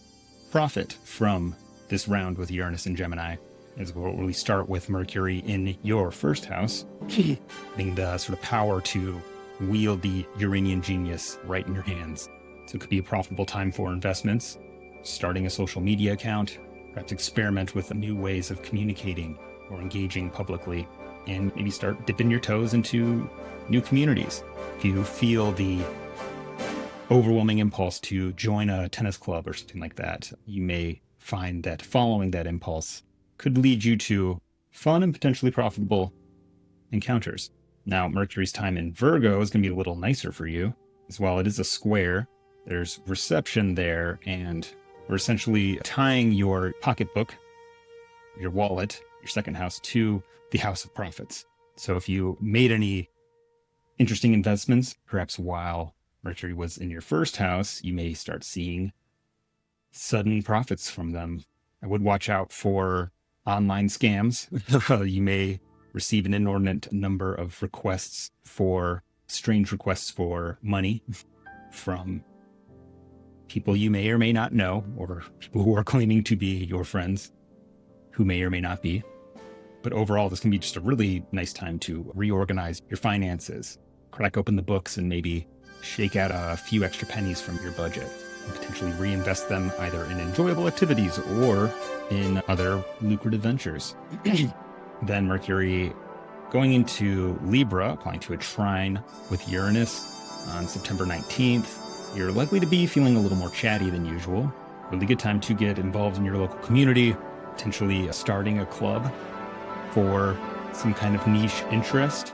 profit from this round with Uranus and Gemini, as we'll really start with Mercury in your first house, having the sort of power to wield the Uranian genius right in your hands. So it could be a profitable time for investments, starting a social media account, perhaps experiment with new ways of communicating or engaging publicly, and maybe start dipping your toes into new communities. If you feel the overwhelming impulse to join a tennis club or something like that, you may find that following that impulse could lead you to fun and potentially profitable encounters. Now, Mercury's time in Virgo is going to be a little nicer for you. As well, it is a square. There's reception there, and we're essentially tying your pocketbook, your wallet, your second house, to the house of profits. So if you made any interesting investments, perhaps while Mercury was in your first house, you may start seeing sudden profits from them. I would watch out for online scams. You may receive an inordinate number of strange requests for money from people you may or may not know, or people who are claiming to be your friends who may or may not be. But overall, this can be just a really nice time to reorganize your finances, crack open the books, and maybe shake out a few extra pennies from your budget and potentially reinvest them either in enjoyable activities or in other lucrative ventures. Then Mercury going into Libra, applying to a trine with Uranus on September 19th. You're likely to be feeling a little more chatty than usual. Really good time to get involved in your local community, potentially starting a club for some kind of niche interest.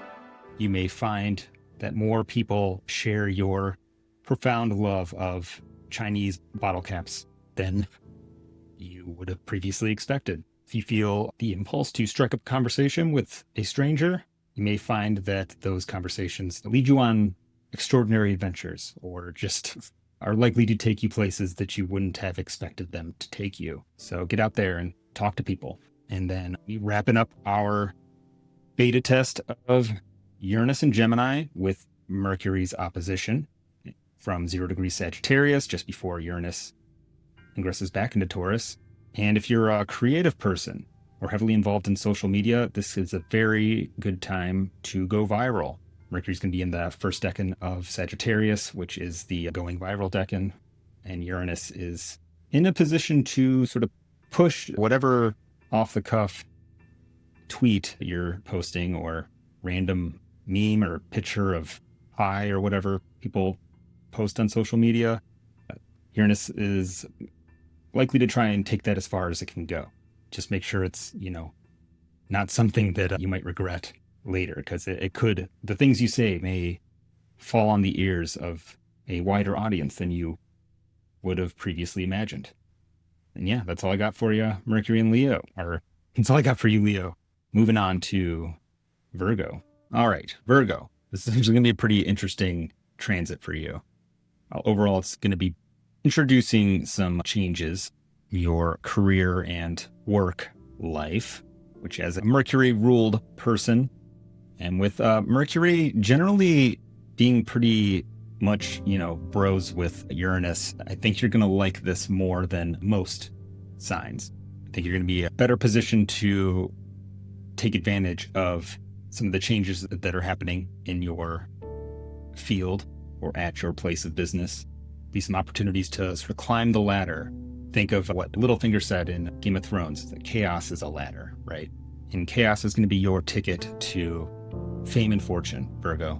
You may find that more people share your profound love of Chinese bottle caps than you would have previously expected. If you feel the impulse to strike up a conversation with a stranger, you may find that those conversations lead you on extraordinary adventures, or just are likely to take you places that you wouldn't have expected them to take you. So get out there and talk to people. And then we wrapping up our beta test of Uranus and Gemini with Mercury's opposition from 0 degrees Sagittarius, just before Uranus ingresses back into Taurus. And if you're a creative person or heavily involved in social media, this is a very good time to go viral. Mercury's going to be in the first decan of Sagittarius, which is the going viral decan. And Uranus is in a position to sort of push whatever off-the-cuff tweet you're posting or random meme or picture of pie or whatever people post on social media. Uranus is likely to try and take that as far as it can go. Just make sure it's, not something that you might regret later, because the things you say may fall on the ears of a wider audience than you would have previously imagined. And yeah, that's all I got for you, Mercury and Leo. Or that's all I got for you, Leo. Moving on to Virgo. All right, Virgo. This is going to be a pretty interesting transit for you. Overall, it's going to be introducing some changes in your career and work life, which as a Mercury-ruled person, and with Mercury generally being pretty much, bros with Uranus, I think you're going to like this more than most signs. I think you're going to be in a better position to take advantage of some of the changes that are happening in your field or at your place of business. Be some opportunities to sort of climb the ladder. Think of what Littlefinger said in Game of Thrones, that chaos is a ladder, right? And chaos is going to be your ticket to fame and fortune, Virgo.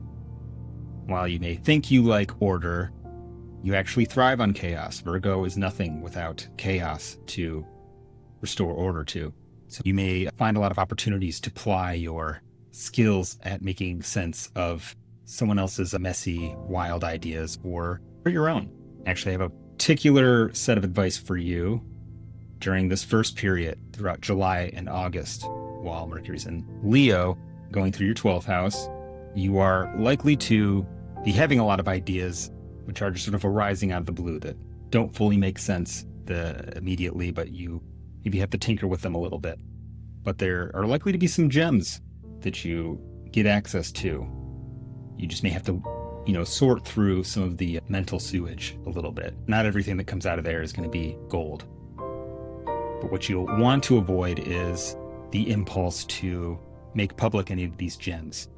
While you may think you like order, you actually thrive on chaos. Virgo is nothing without chaos to restore order to. So you may find a lot of opportunities to ply your skills at making sense of someone else's messy, wild ideas or your own. Actually, I have a particular set of advice for you during this first period throughout July and August. While Mercury's in Leo, going through your 12th house, you are likely to be having a lot of ideas which are just sort of arising out of the blue that don't fully make sense immediately, but you maybe have to tinker with them a little bit. But there are likely to be some gems that you get access to. You just may have to, sort through some of the mental sewage a little bit. Not everything that comes out of there is going to be gold. But what you'll want to avoid is the impulse to make public any of these gems,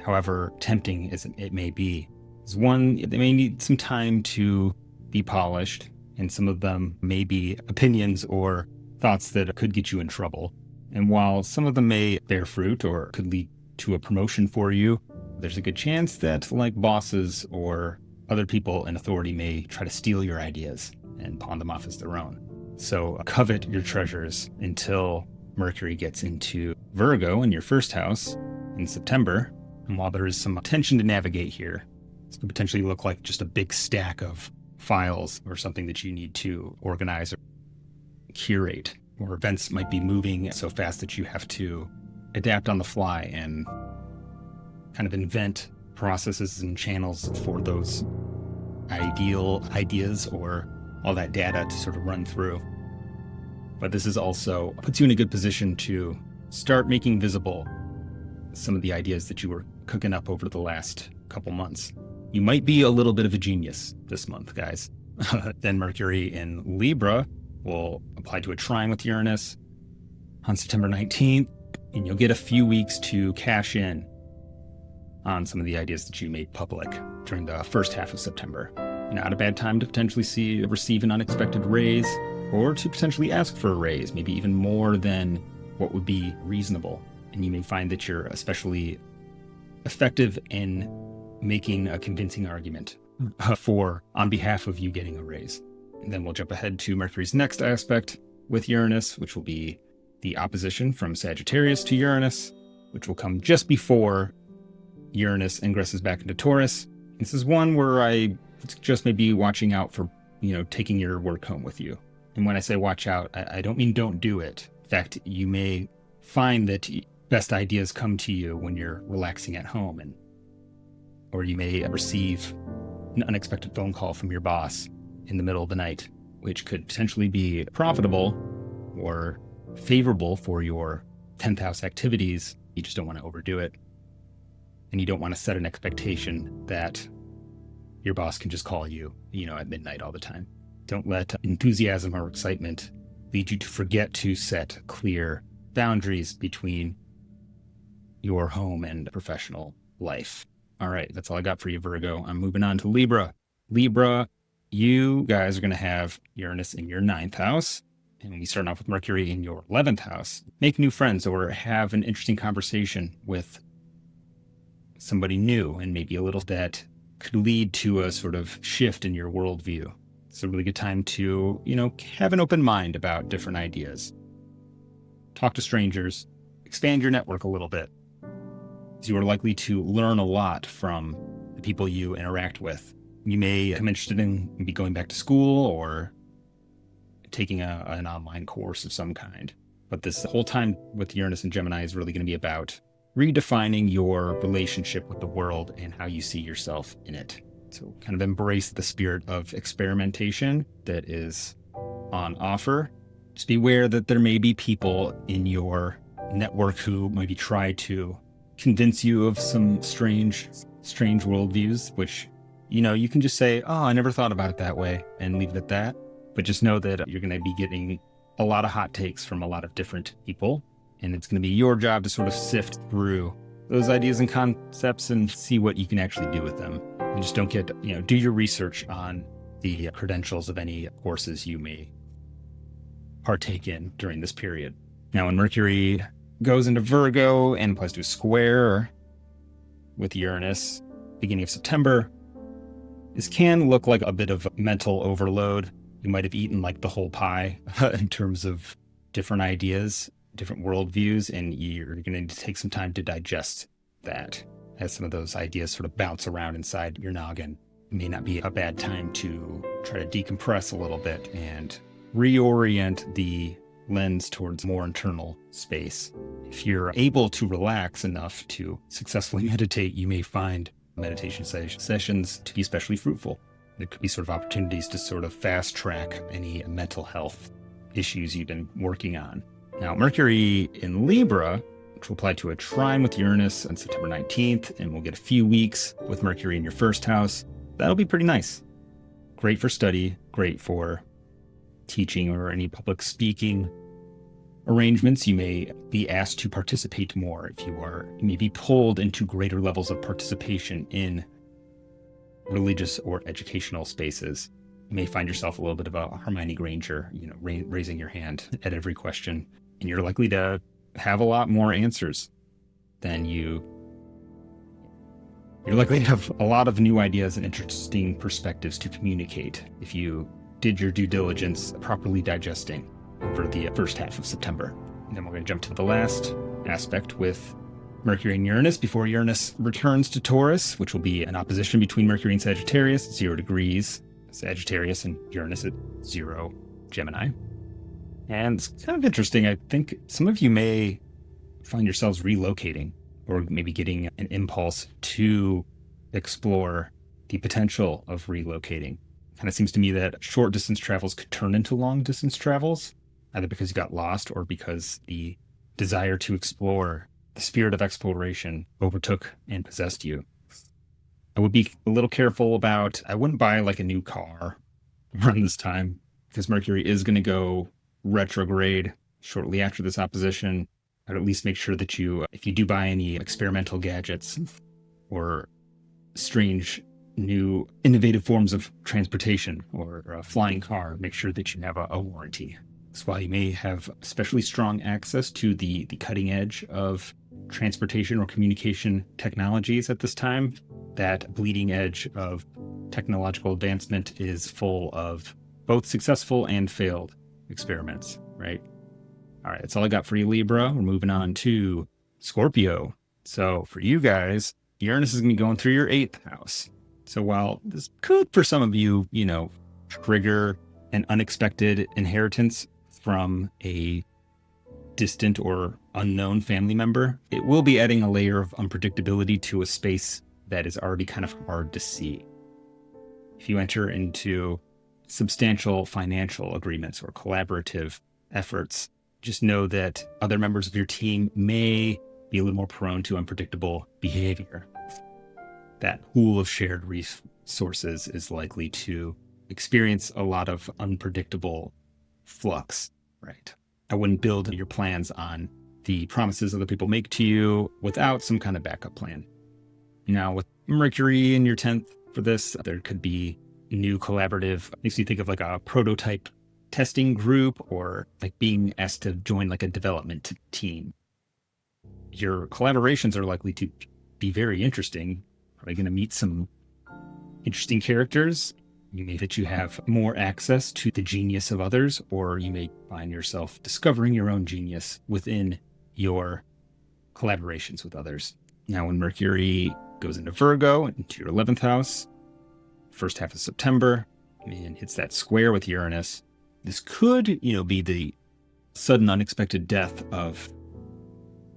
however tempting as it may be. They may need some time to be polished, and some of them may be opinions or thoughts that could get you in trouble. And while some of them may bear fruit or could lead to a promotion for you, there's a good chance that, like bosses or other people in authority, may try to steal your ideas and pawn them off as their own. So covet your treasures until Mercury gets into Virgo in your first house in September. And while there is some tension to navigate here, this could potentially look like just a big stack of files or something that you need to organize or curate, or events might be moving so fast that you have to adapt on the fly and kind of invent processes and channels for those ideal ideas or all that data to sort of run through. But this is also puts you in a good position to start making visible some of the ideas that you were cooking up over the last couple months. You might be a little bit of a genius this month, guys. Then Mercury in Libra will apply to a trine with Uranus on September 19th, and you'll get a few weeks to cash in on some of the ideas that you made public during the first half of September. Not a bad time to potentially receive an unexpected raise, or to potentially ask for a raise, maybe even more than what would be reasonable. And you may find that you're especially effective in making a convincing argument on behalf of you getting a raise. And then we'll jump ahead to Mercury's next aspect with Uranus, which will be the opposition from Sagittarius to Uranus, which will come just before Uranus ingresses back into Taurus. This is one where I just may be watching out for, taking your work home with you. And when I say watch out, I don't mean don't do it. In fact, you may find that best ideas come to you when you're relaxing at home, or you may receive an unexpected phone call from your boss in the middle of the night, which could potentially be profitable or favorable for your 10th house activities. You just don't want to overdo it. And you don't want to set an expectation that your boss can just call you, at midnight all the time. Don't let enthusiasm or excitement lead you to forget to set clear boundaries between your home and professional life. All right, that's all I got for you, Virgo. I'm moving on to Libra. Libra, you guys are going to have Uranus in your 9th house. And we start off with Mercury in your 11th house. Make new friends or have an interesting conversation with somebody new, and maybe a little that could lead to a sort of shift in your worldview. It's a really good time to, have an open mind about different ideas. Talk to strangers, expand your network a little bit. You are likely to learn a lot from the people you interact with. You may become interested in maybe going back to school or taking an online course of some kind. But this whole time with Uranus and Gemini is really going to be about redefining your relationship with the world and how you see yourself in it. So kind of embrace the spirit of experimentation that is on offer. Just beware that there may be people in your network who maybe try to convince you of some strange worldviews, which, you can just say, oh, I never thought about it that way, and leave it at that. But just know that you're going to be getting a lot of hot takes from a lot of different people, and it's going to be your job to sort of sift through those ideas and concepts and see what you can actually do with them. And just don't do your research on the credentials of any courses you may partake in during this period. Now, when Mercury goes into Virgo and applies to a square with Uranus beginning of September, this can look like a bit of mental overload. You might have eaten like the whole pie in terms of different ideas, different worldviews, and you're going to need to take some time to digest that as some of those ideas sort of bounce around inside your noggin. It may not be a bad time to try to decompress a little bit and reorient the lens towards more internal space. If you're able to relax enough to successfully meditate, you may find meditation sessions to be especially fruitful. There could be sort of opportunities to sort of fast track any mental health issues you've been working on. Now, Mercury in Libra, which will apply to a trine with Uranus on September 19th, and we'll get a few weeks with Mercury in your first house. That'll be pretty nice. Great for study, great for teaching or any public speaking arrangements. You may be asked to participate more if you may be pulled into greater levels of participation in religious or educational spaces. You may find yourself a little bit of a Hermione Granger, raising your hand at every question, and you're likely to have a lot more answers than you're likely to have a lot of new ideas and interesting perspectives to communicate if you did your due diligence properly digesting over the first half of September. And then we're going to jump to the last aspect with Mercury and Uranus before Uranus returns to Taurus, which will be an opposition between Mercury and Sagittarius, 0 degrees Sagittarius, and Uranus at 0 Gemini. And it's kind of interesting. I think some of you may find yourselves relocating or maybe getting an impulse to explore the potential of relocating. Kind of seems to me that short distance travels could turn into long distance travels, either because you got lost or because the desire to explore, the spirit of exploration overtook and possessed you. I would be a little careful I wouldn't buy like a new car around this time, because Mercury is going to go retrograde shortly after this opposition. I'd at least make sure that if you do buy any experimental gadgets or strange new innovative forms of transportation or a flying car, make sure that you have a warranty. So while you may have especially strong access to the cutting edge of transportation or communication technologies at this time, that bleeding edge of technological advancement is full of both successful and failed experiments, right? All right, that's all I got for you, Libra. We're moving on to Scorpio. So for you guys, Uranus is going to be going through your 8th house. So while this could, for some of you, trigger an unexpected inheritance from a distant or unknown family member, it will be adding a layer of unpredictability to a space that is already kind of hard to see. If you enter into substantial financial agreements or collaborative efforts, just know that other members of your team may be a little more prone to unpredictable behavior. That pool of shared resources is likely to experience a lot of unpredictable flux, right? I wouldn't build your plans on the promises other people make to you without some kind of backup plan. Now, with Mercury in your 10th for this, there could be new collaborative, makes you think of like a prototype testing group or like being asked to join like a development team. Your collaborations are likely to be very interesting. Probably going to meet some interesting characters. You may that you have more access to the genius of others, or you may find yourself discovering your own genius within your collaborations with others. Now, when Mercury goes into Virgo, into your 11th house, first half of September, and hits that square with Uranus, this could, be the sudden unexpected death of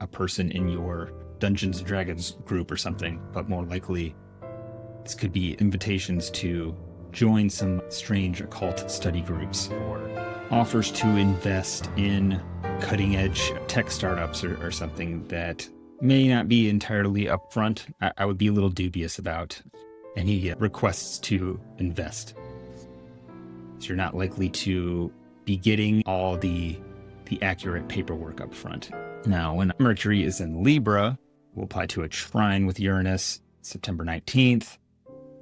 a person in your Dungeons and Dragons group or something, but more likely this could be invitations to join some strange occult study groups or offers to invest in cutting edge tech startups or something that may not be entirely upfront. I would be a little dubious about any requests to invest. So you're not likely to be getting all the accurate paperwork up front. Now, when Mercury is in Libra, we'll apply to a trine with Uranus September 19th.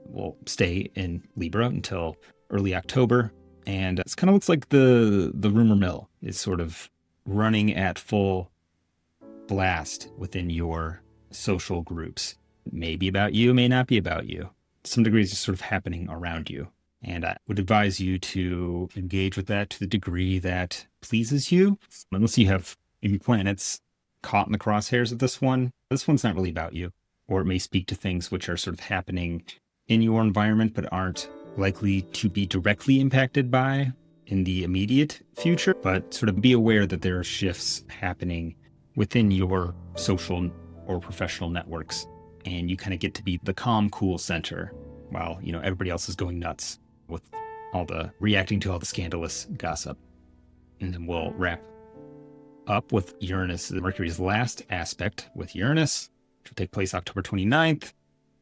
We'll stay in Libra until early October. And it kind of looks like the rumor mill is sort of running at full blast within your social groups. It may be about you, may not be about you. To some degree, it's just sort of happening around you. And I would advise you to engage with that to the degree that pleases you, unless you have maybe planets caught in the crosshairs of this one. This one's not really about you, or it may speak to things which are sort of happening in your environment, but aren't likely to be directly impacted by in the immediate future. But sort of be aware that there are shifts happening within your social or professional networks, and you kind of get to be the calm, cool center while, everybody else is going nuts with reacting to all the scandalous gossip. And then we'll wrap up with Uranus, Mercury's last aspect with Uranus, which will take place October 29th.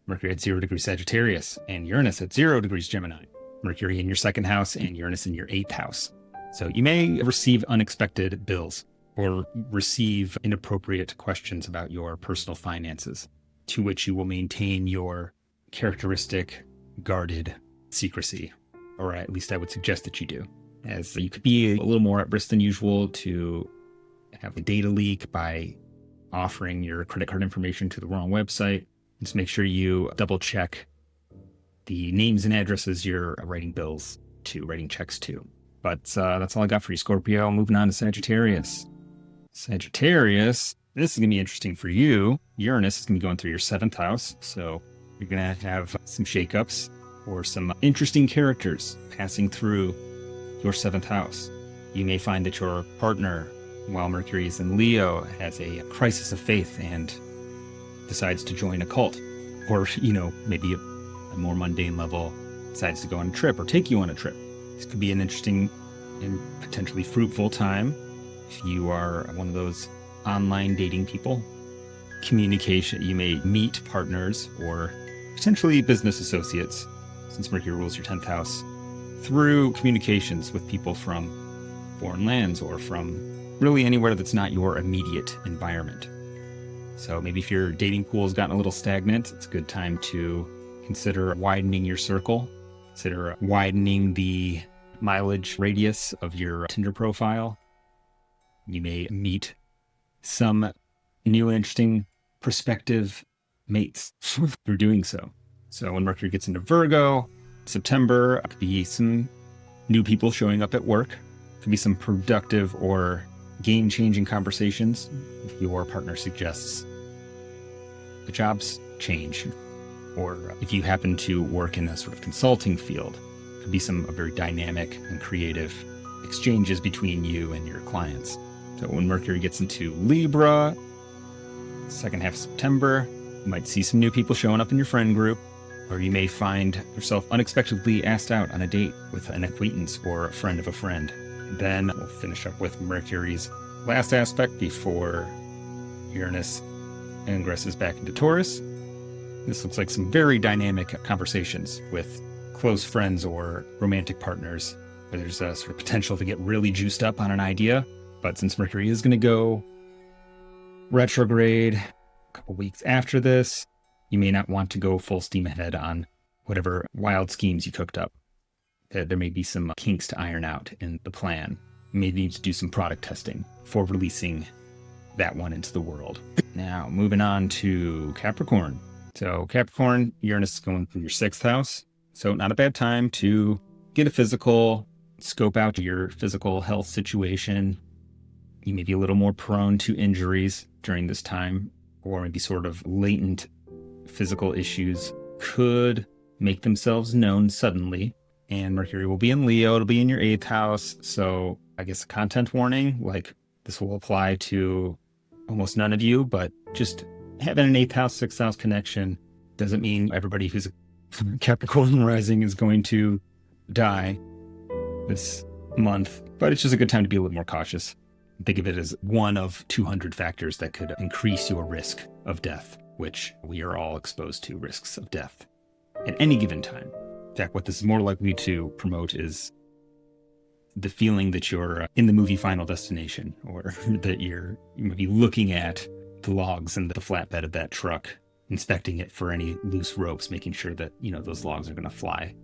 Mercury at 0 degrees Sagittarius and Uranus at 0 degrees Gemini. Mercury in your 2nd house and Uranus in your 8th house. So you may receive unexpected bills or receive inappropriate questions about your personal finances, to which you will maintain your characteristic guarded secrecy, or at least I would suggest that you do, as you could be a little more at risk than usual to have a data leak by offering your credit card information to the wrong website. Just make sure you double check the names and addresses you're writing checks to. But that's all I got for you, Scorpio. Moving on to Sagittarius. Sagittarius, this is going to be interesting for you. Uranus is going to be going through your 7th house, so you're going to have some shakeups or some interesting characters passing through your 7th house. You may find that your partner, while Mercury is in Leo, has a crisis of faith and decides to join a cult, or, maybe a more mundane level, decides to go on a trip or take you on a trip. This could be an interesting and potentially fruitful time if you are one of those online dating people. Communication, you may meet partners or potentially business associates, since Mercury rules your 10th house, through communications with people from foreign lands or from really anywhere that's not your immediate environment. So maybe if your dating pool has gotten a little stagnant, it's a good time to consider widening your circle. Consider widening the mileage radius of your Tinder profile. You may meet some new and interesting prospective mates through doing so. So when Mercury gets into Virgo, September, could be some new people showing up at work. Could be some productive or game-changing conversations if your partner suggests the jobs change, or if you happen to work in a sort of consulting field, could be some very dynamic and creative exchanges between you and your clients. So when Mercury gets into Libra, 2nd half of September, you might see some new people showing up in your friend group, or you may find yourself unexpectedly asked out on a date with an acquaintance or a friend of a friend. Then we'll finish up with Mercury's last aspect before Uranus ingresses back into Taurus. This looks like some very dynamic conversations with close friends or romantic partners, where there's a sort of potential to get really juiced up on an idea. But since Mercury is going to go retrograde a couple weeks after this, you may not want to go full steam ahead on whatever wild schemes you cooked up. There may be some kinks to iron out in the plan. You may need to do some product testing before releasing that one into the world. Now, moving on to Capricorn. So Capricorn, Uranus is going through your 6th house. So not a bad time to get a physical, scope out your physical health situation. You may be a little more prone to injuries during this time, or maybe sort of latent physical issues could make themselves known suddenly. And Mercury will be in Leo, it'll be in your 8th house. So I guess a content warning, like this will apply to almost none of you, but just having an 8th house, 6th house connection doesn't mean everybody who's a Capricorn rising is going to die this month, but it's just a good time to be a little more cautious. Think of it as one of 200 factors that could increase your risk of death, which we are all exposed to risks of death at any given time. In fact, what this is more likely to promote is the feeling that you're in the movie Final Destination, or that you might be looking at the logs and the flatbed of that truck, inspecting it for any loose ropes, making sure that, those logs are going to fly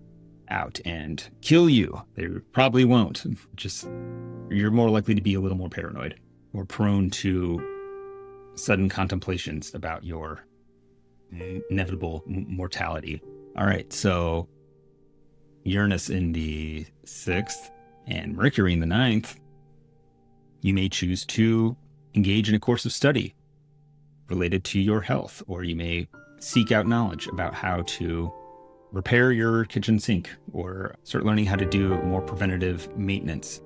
out and kill you. They probably won't. Just, you're more likely to be a little more paranoid or prone to sudden contemplations about your inevitable mortality. All right, so Uranus in the 6th and Mercury in the 9th, you may choose to engage in a course of study related to your health, or you may seek out knowledge about how to repair your kitchen sink or start learning how to do more preventative maintenance.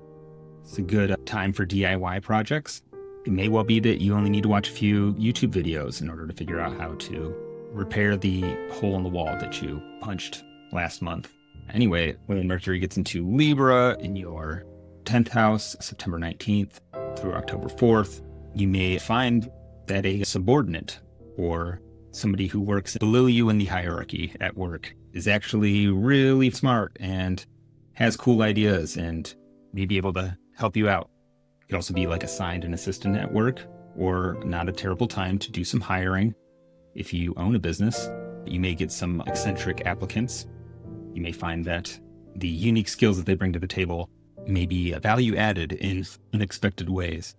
It's a good time for DIY projects. It may well be that you only need to watch a few YouTube videos in order to figure out how to repair the hole in the wall that you punched last month. Anyway, when Mercury gets into Libra in your 10th house, September 19th through October 4th, you may find that a subordinate or somebody who works below you in the hierarchy at work is actually really smart and has cool ideas and may be able to help you out. You could also be like assigned an assistant at work, or not a terrible time to do some hiring. If you own a business, you may get some eccentric applicants. You may find that the unique skills that they bring to the table may be value added in unexpected ways.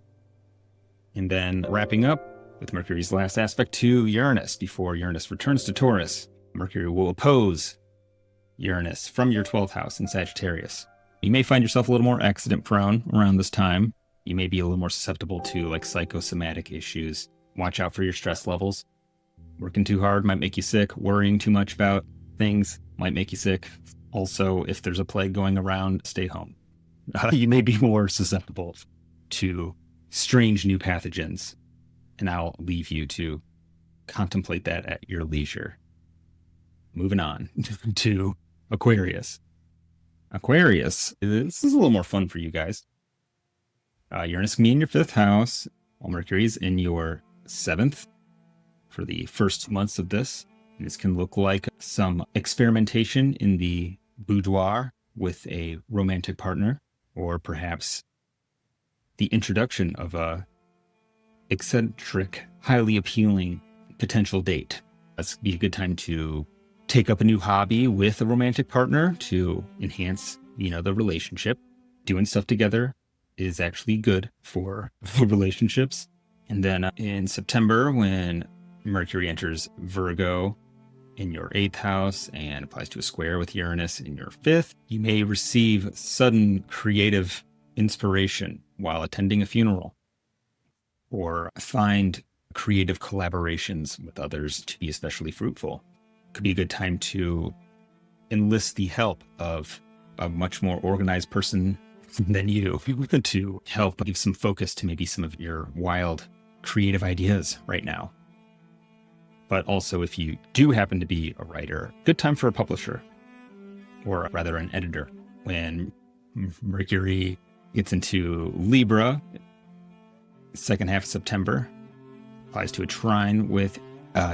And then wrapping up with Mercury's last aspect to Uranus before Uranus returns to Taurus, Mercury will oppose Uranus from your 12th house in Sagittarius. You may find yourself a little more accident prone around this time. You may be a little more susceptible to like psychosomatic issues. Watch out for your stress levels. Working too hard might make you sick. Worrying too much about things might make you sick. Also, if there's a plague going around, stay home. You may be more susceptible to strange new pathogens, and I'll leave you to contemplate that at your leisure. Moving on to Aquarius. Aquarius, this is a little more fun for you guys. Uranus can be in your 5th house, while Mercury's in your 7th for the first months of this. This can look like some experimentation in the boudoir with a romantic partner, or perhaps the introduction of a eccentric, highly appealing potential date. This would be a good time to take up a new hobby with a romantic partner to enhance, the relationship. Doing stuff together is actually good for relationships. And then in September, when Mercury enters Virgo in your 8th house and applies to a square with Uranus in your 5th, you may receive sudden creative inspiration while attending a funeral, or find creative collaborations with others to be especially fruitful. Could be a good time to enlist the help of a much more organized person than you to help give some focus to maybe some of your wild creative ideas right now. But also, if you do happen to be a writer, good time for a publisher, or rather an editor. When Mercury gets into Libra, second half of September, applies to a trine with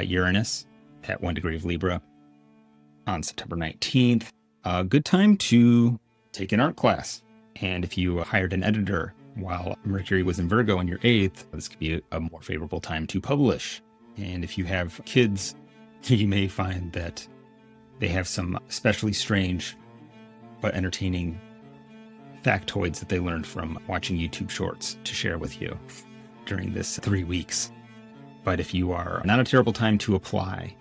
Uranus at 1 degree of Libra on September 19th. A good time to take an art class. And if you hired an editor while Mercury was in Virgo in your 8th, this could be a more favorable time to publish. And if you have kids, you may find that they have some especially strange but entertaining factoids that they learned from watching YouTube shorts to share with you during this 3 weeks. But if you are not a terrible time to apply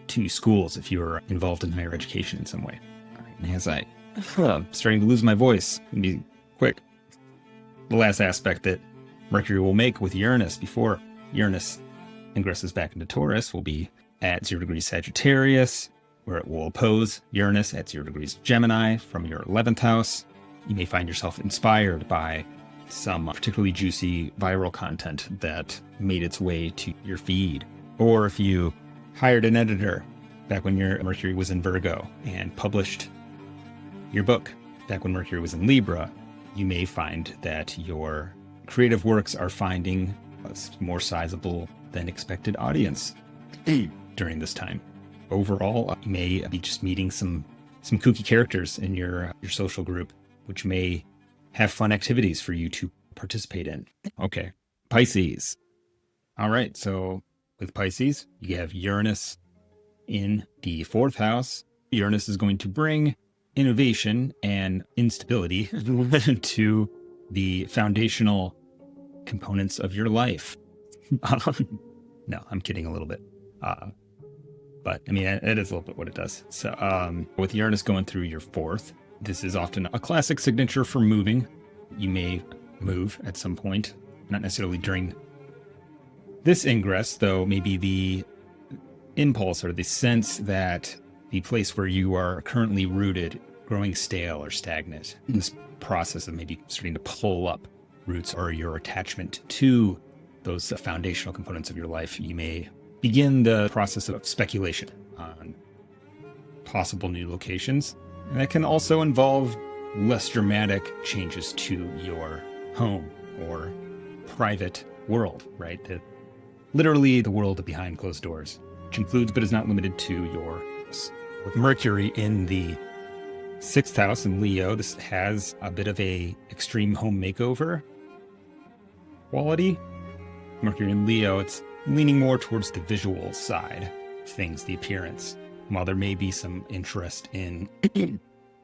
to schools, if you're involved in higher education in some way. All right, and as I'm starting to lose my voice, be quick. The last aspect that Mercury will make with Uranus before Uranus ingresses back into Taurus will be at 0 degrees Sagittarius, where it will oppose Uranus at 0 degrees Gemini from your 11th house. You may find yourself inspired by some particularly juicy viral content that made its way to your feed. Or if you hired an editor back when your Mercury was in Virgo and published your book back when Mercury was in Libra, you may find that your creative works are finding a more sizable than expected audience during this time. Overall, you may be just meeting some kooky characters in your social group, which may have fun activities for you to participate in. Okay, Pisces. All right, so with Pisces, you have Uranus in the 4th house. Uranus is going to bring innovation and instability to the foundational components of your life. No, I'm kidding a little bit. But I mean, it is a little bit what it does. So with Uranus going through your 4th, this is often a classic signature for moving. You may move at some point, not necessarily during this ingress, though maybe the impulse or the sense that the place where you are currently rooted, growing stale or stagnant, in this process of maybe starting to pull up roots or your attachment to those foundational components of your life, you may begin the process of speculation on possible new locations. And that can also involve less dramatic changes to your home or private world, right? Literally the world behind closed doors, which includes but is not limited to your house. With Mercury in the 6th house in Leo, this has a bit of a extreme home makeover quality. Mercury in Leo, it's leaning more towards the visual side of things, the appearance. While there may be some interest in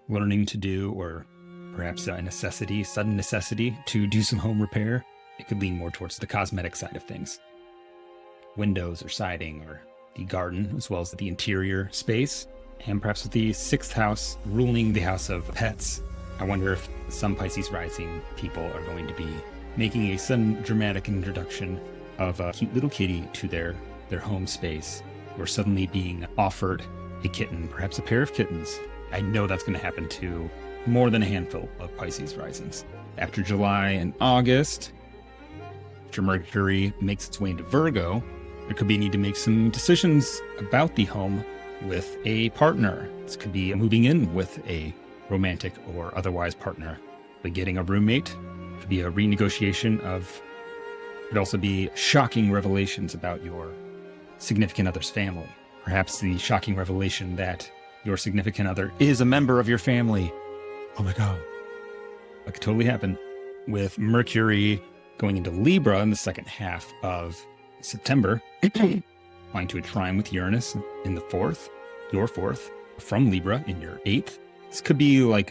learning to do, or perhaps a sudden necessity to do some home repair, it could lean more towards the cosmetic side of things. Windows or siding or the garden, as well as the interior space. And perhaps with the 6th house ruling the house of pets, I wonder if some Pisces rising people are going to be making a sudden dramatic introduction of a cute little kitty to their home space, or suddenly being offered a kitten, perhaps a pair of kittens. I know that's going to happen to more than a handful of Pisces risings. After July and August, after Mercury makes its way into Virgo, there could be a need to make some decisions about the home with a partner. This could be moving in with a romantic or otherwise partner, but getting a roommate. It could be a renegotiation of, could also be shocking revelations about your significant other's family. Perhaps the shocking revelation that your significant other is a member of your family. Oh my God. That could totally happen. With Mercury going into Libra in the 2nd half of September, flying to a trine with Uranus in the 4th, your 4th, from Libra in your 8th. This could be like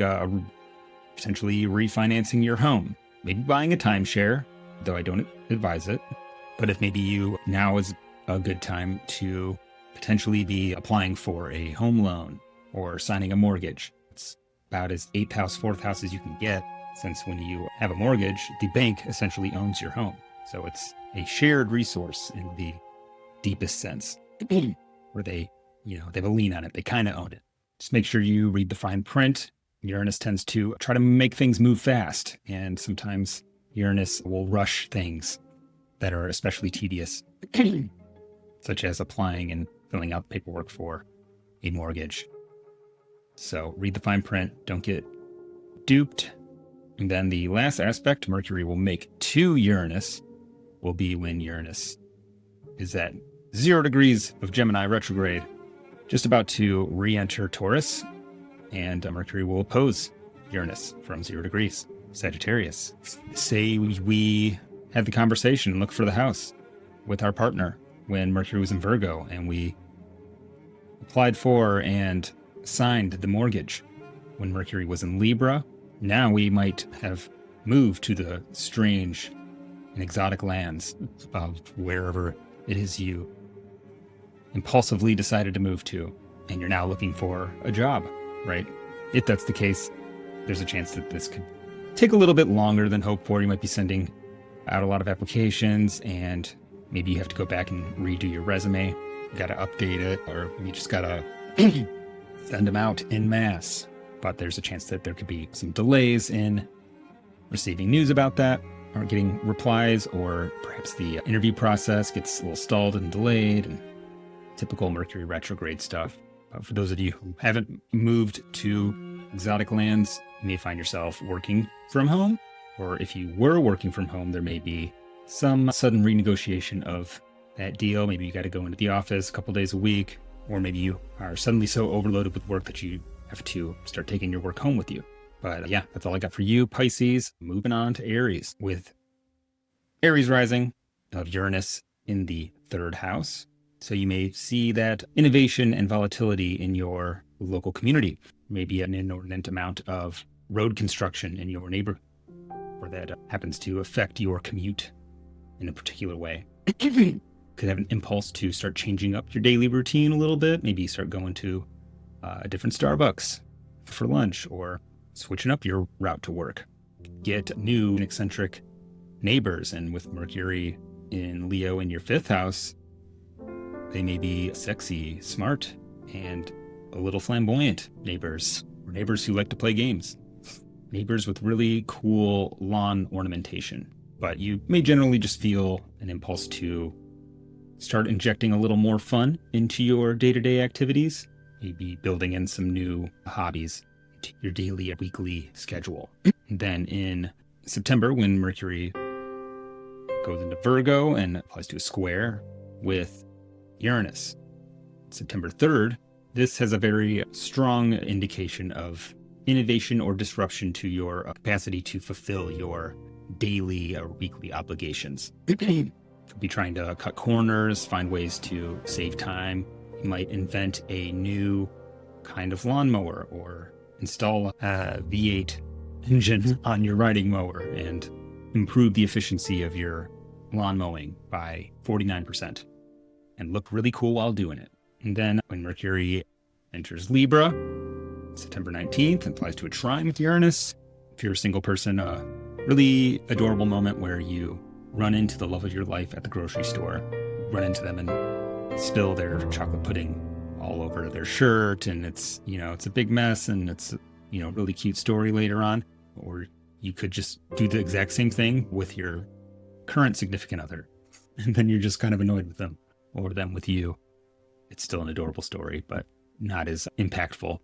potentially refinancing your home, maybe buying a timeshare, though I don't advise it. But if maybe now is a good time to potentially be applying for a home loan or signing a mortgage. It's about as 8th house, 4th house as you can get, since when you have a mortgage, the bank essentially owns your home. So it's a shared resource in the deepest sense, where they have a lien on it. They kind of own it. Just make sure you read the fine print. Uranus tends to try to make things move fast, and sometimes Uranus will rush things that are especially tedious, such as applying and filling out paperwork for a mortgage. So read the fine print. Don't get duped. And then the last aspect Mercury will make to Uranus will be when Uranus is at 0 degrees of Gemini retrograde, just about to re-enter Taurus, and Mercury will oppose Uranus from 0 degrees Sagittarius. Say we had the conversation and look for the house with our partner when Mercury was in Virgo, and we applied for and signed the mortgage when Mercury was in Libra. Now we might have moved to the strange and exotic lands of wherever it is you impulsively decided to move to, and you're now looking for a job, right? If that's the case, there's a chance that this could take a little bit longer than hoped for. You might be sending out a lot of applications, and Maybe you have to go back and redo your resume. You got to update it, or you just got to send them out en masse. But there's a chance that there could be some delays in receiving news about that, or getting replies, or perhaps the interview process gets a little stalled and delayed, and typical Mercury retrograde stuff. For those of you who haven't moved to exotic lands, you may find yourself working from home, or if you were working from home, there may be some sudden renegotiation of that deal. Maybe you got to go into the office a couple days a week, or maybe you are suddenly so overloaded with work that you have to start taking your work home with you. But yeah, that's all I got for you, Pisces. Moving on to Aries, with Aries rising of Uranus in the 3rd house. So you may see that innovation and volatility in your local community, maybe an inordinate amount of road construction in your neighborhood, or that happens to affect your commute in a particular way. Could have an impulse to start changing up your daily routine a little bit. Maybe start going to a different Starbucks for lunch, or switching up your route to work. Get new and eccentric neighbors, and with Mercury in Leo in your 5th house, they may be sexy, smart, and a little flamboyant neighbors, or neighbors who like to play games. Neighbors with really cool lawn ornamentation. But you may generally just feel an impulse to start injecting a little more fun into your day-to-day activities, maybe building in some new hobbies to your daily or weekly schedule. Then in September, when Mercury goes into Virgo and applies to a square with Uranus, September 3rd, this has a very strong indication of innovation or disruption to your capacity to fulfill your daily or weekly obligations. You'll be trying to cut corners, find ways to save time. You might invent a new kind of lawnmower, or install a V8 engine on your riding mower and improve the efficiency of your lawn mowing by 49%. And look really cool while doing it. And then when Mercury enters Libra, September 19th, and applies to a trine with Uranus. If you're a single person, a really adorable moment where you run into the love of your life at the grocery store, run into them and spill their chocolate pudding all over their shirt, and it's a big mess, and it's a really cute story later on. Or you could just do the exact same thing with your current significant other, and then you're just kind of annoyed with them, or them with you. It's still an adorable story, but not as impactful.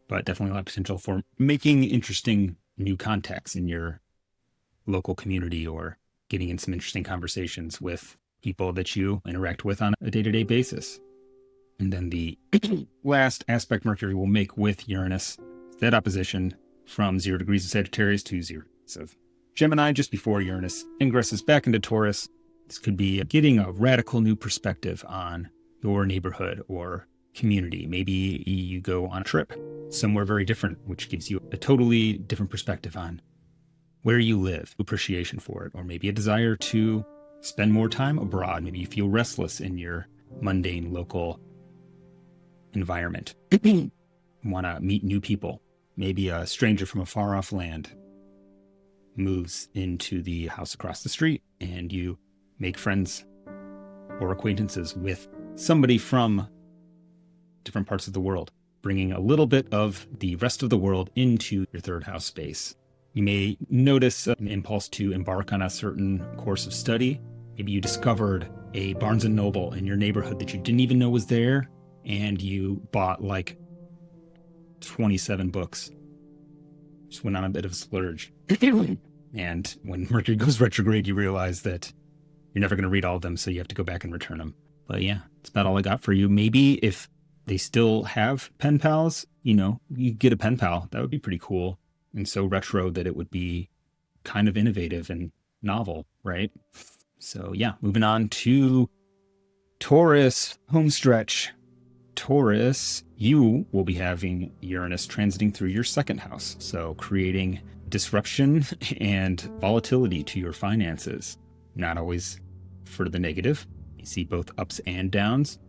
But definitely a lot of potential for making interesting new contacts in your local community, or getting in some interesting conversations with people that you interact with on a day-to-day basis. And then the last aspect Mercury will make with Uranus, that opposition from 0 degrees of Sagittarius to 0 degrees of Gemini, just before Uranus ingresses back into Taurus. This could be getting a radical new perspective on your neighborhood or community. Maybe you go on a trip somewhere very different, which gives you a totally different perspective on where you live, appreciation for it, or maybe a desire to spend more time abroad. Maybe you feel restless in your mundane local environment. Want to meet new people. Maybe a stranger from a far off land moves into the house across the street, and you make friends or acquaintances with somebody from different parts of the world, bringing a little bit of the rest of the world into your 3rd house space. You may notice an impulse to embark on a certain course of study. Maybe you discovered a Barnes & Noble in your neighborhood that you didn't even know was there, and you bought like 27 books. Just went on a bit of a splurge. And when Mercury goes retrograde, you realize that you're never going to read all of them, so you have to go back and return them. But yeah, that's about all I got for you. Maybe if they still have pen pals, you get a pen pal. That would be pretty cool. And so retro that it would be kind of innovative and novel, right? So yeah, moving on to Taurus, home stretch. Taurus, you will be having Uranus transiting through your 2nd house. So creating disruption and volatility to your finances. Not always for the negative. You see both ups and downs.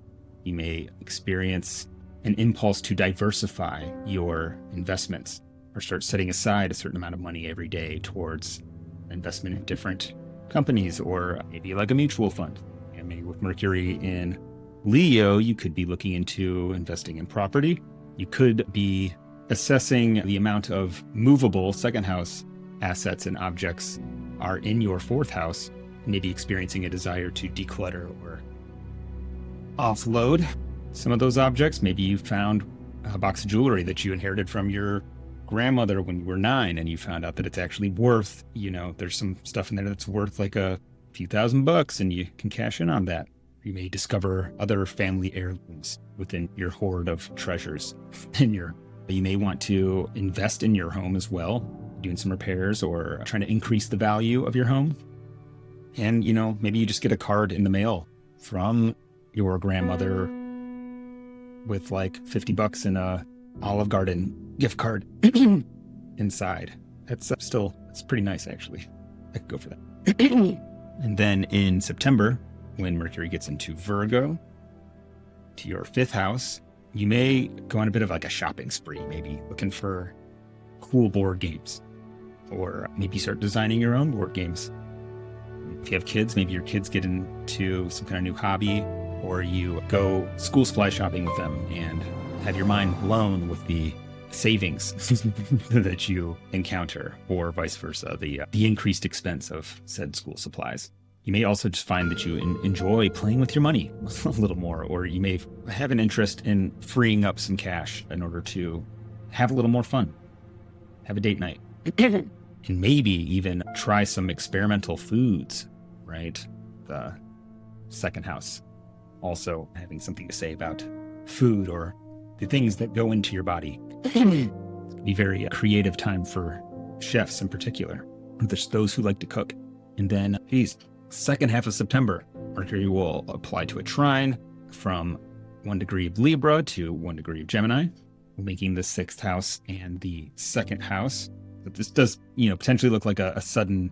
You may experience an impulse to diversify your investments, or start setting aside a certain amount of money every day towards investment in different companies, or maybe like a mutual fund. I mean, with Mercury in Leo, you could be looking into investing in property. You could be assessing the amount of movable second house assets and objects are in your fourth house, maybe experiencing a desire to declutter or offload some of those objects. Maybe you found a box of jewelry that you inherited from your grandmother when you were 9, and you found out that it's actually worth, there's some stuff in there that's worth like a few $1,000, and you can cash in on that. You may discover other family heirlooms within your hoard of treasures. You may want to invest in your home as well, doing some repairs or trying to increase the value of your home. And, maybe you just get a card in the mail from your grandmother with like $50 in a Olive Garden gift card inside. It's pretty nice, actually. I could go for that. And then in September, when Mercury gets into Virgo, to your 5th house, you may go on a bit of like a shopping spree, maybe looking for cool board games, or maybe start designing your own board games. If you have kids, maybe your kids get into some kind of new hobby, or you go school supply shopping with them and have your mind blown with the savings that you encounter, or vice versa, the increased expense of said school supplies. You may also just find that you enjoy playing with your money a little more, or you may have an interest in freeing up some cash in order to have a little more fun, have a date night, and maybe even try some experimental foods, right? The 2nd house also having something to say about food or the things that go into your body. It can be very creative time for chefs in particular. There's those who like to cook. And then, second half of September, Mercury will apply to a trine from 1 degree of Libra to 1 degree of Gemini, making the 6th house and the 2nd house. But this does, potentially look like a sudden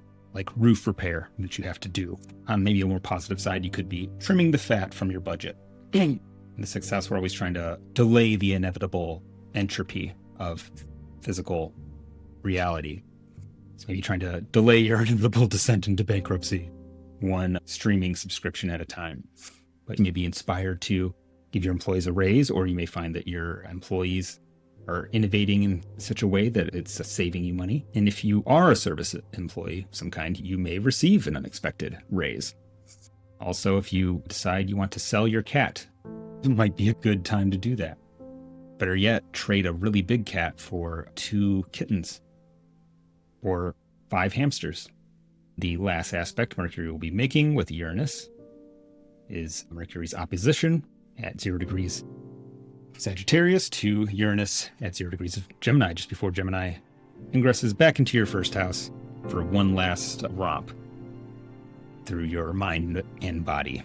roof repair that you have to do. On maybe a more positive side, you could be trimming the fat from your budget. In the 6th house, we're always trying to delay the inevitable entropy of physical reality. So maybe trying to delay your inevitable descent into bankruptcy, one streaming subscription at a time. But you may be inspired to give your employees a raise, or you may find that your employees are innovating in such a way that it's saving you money. And if you are a service employee of some kind, you may receive an unexpected raise. Also, if you decide you want to sell your cat, it might be a good time to do that. Better yet, trade a really big cat for 2 kittens or 5 hamsters. The last aspect Mercury will be making with Uranus is Mercury's opposition at 0 degrees Sagittarius to Uranus at 0 degrees of Gemini, just before Gemini ingresses back into your 1st house for one last romp through your mind and body.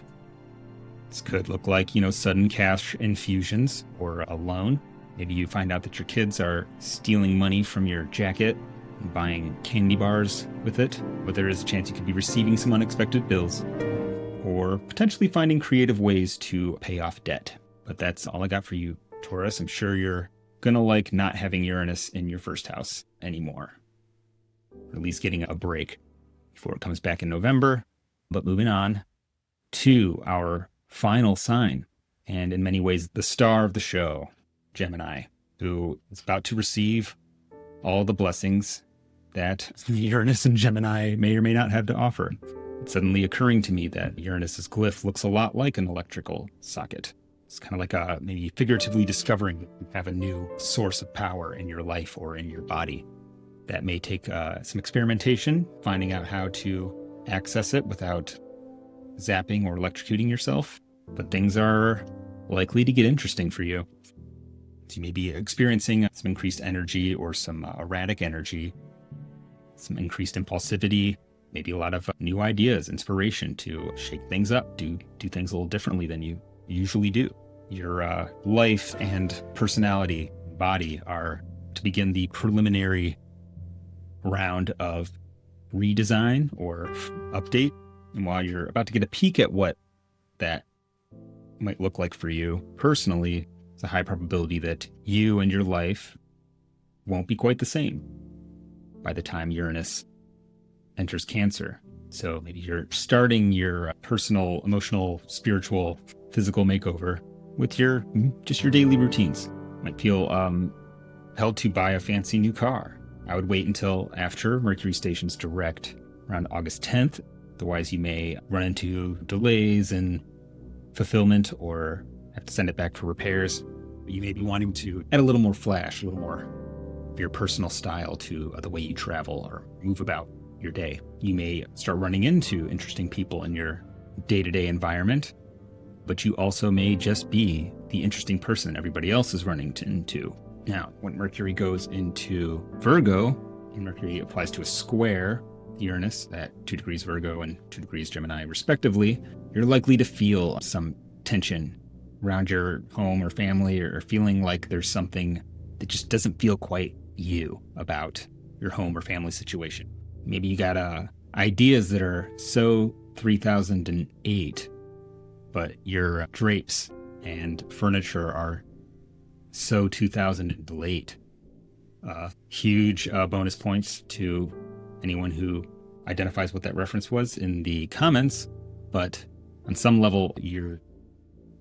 This could look like, sudden cash infusions or a loan. Maybe you find out that your kids are stealing money from your jacket and buying candy bars with it, but there is a chance you could be receiving some unexpected bills, or potentially finding creative ways to pay off debt. But that's all I got for you, Taurus. I'm sure you're going to like not having Uranus in your 1st house anymore, or at least getting a break before it comes back in November. But moving on to our final sign, and in many ways the star of the show, Gemini, who is about to receive all the blessings that Uranus and Gemini may or may not have to offer. It's suddenly occurring to me that Uranus's glyph looks a lot like an electrical socket. It's kind of like maybe figuratively discovering that you have a new source of power in your life or in your body. That may take some experimentation, finding out how to access it without zapping or electrocuting yourself. But things are likely to get interesting for you. So you may be experiencing some increased energy or some erratic energy, some increased impulsivity, maybe a lot of new ideas, inspiration to shake things up, do things a little differently than you usually do. Your life and personality, body are to begin the preliminary round of redesign or update. And while you're about to get a peek at what that might look like for you personally, it's a high probability that you and your life won't be quite the same by the time Uranus enters Cancer So maybe you're starting your personal, emotional, spiritual, physical makeover with your just your daily routines. Might feel held to buy a fancy new car. I would wait until after Mercury stations direct around August 10th. Otherwise, you may run into delays in fulfillment or have to send it back for repairs. You may be wanting to add a little more flash, a little more of your personal style to the way you travel or move about your day. You may start running into interesting people in your day-to-day environment, but you also may just be the interesting person everybody else is running into. Now, when Mercury goes into Virgo, and Mercury applies to a square Uranus at 2 degrees Virgo and 2 degrees Gemini respectively, you're likely to feel some tension around your home or family, or feeling like there's something that just doesn't feel quite you about your home or family situation. Maybe you got ideas that are so 3008, but your drapes and furniture are so 2008. Huge bonus points to anyone who identifies what that reference was in the comments, but on some level, you're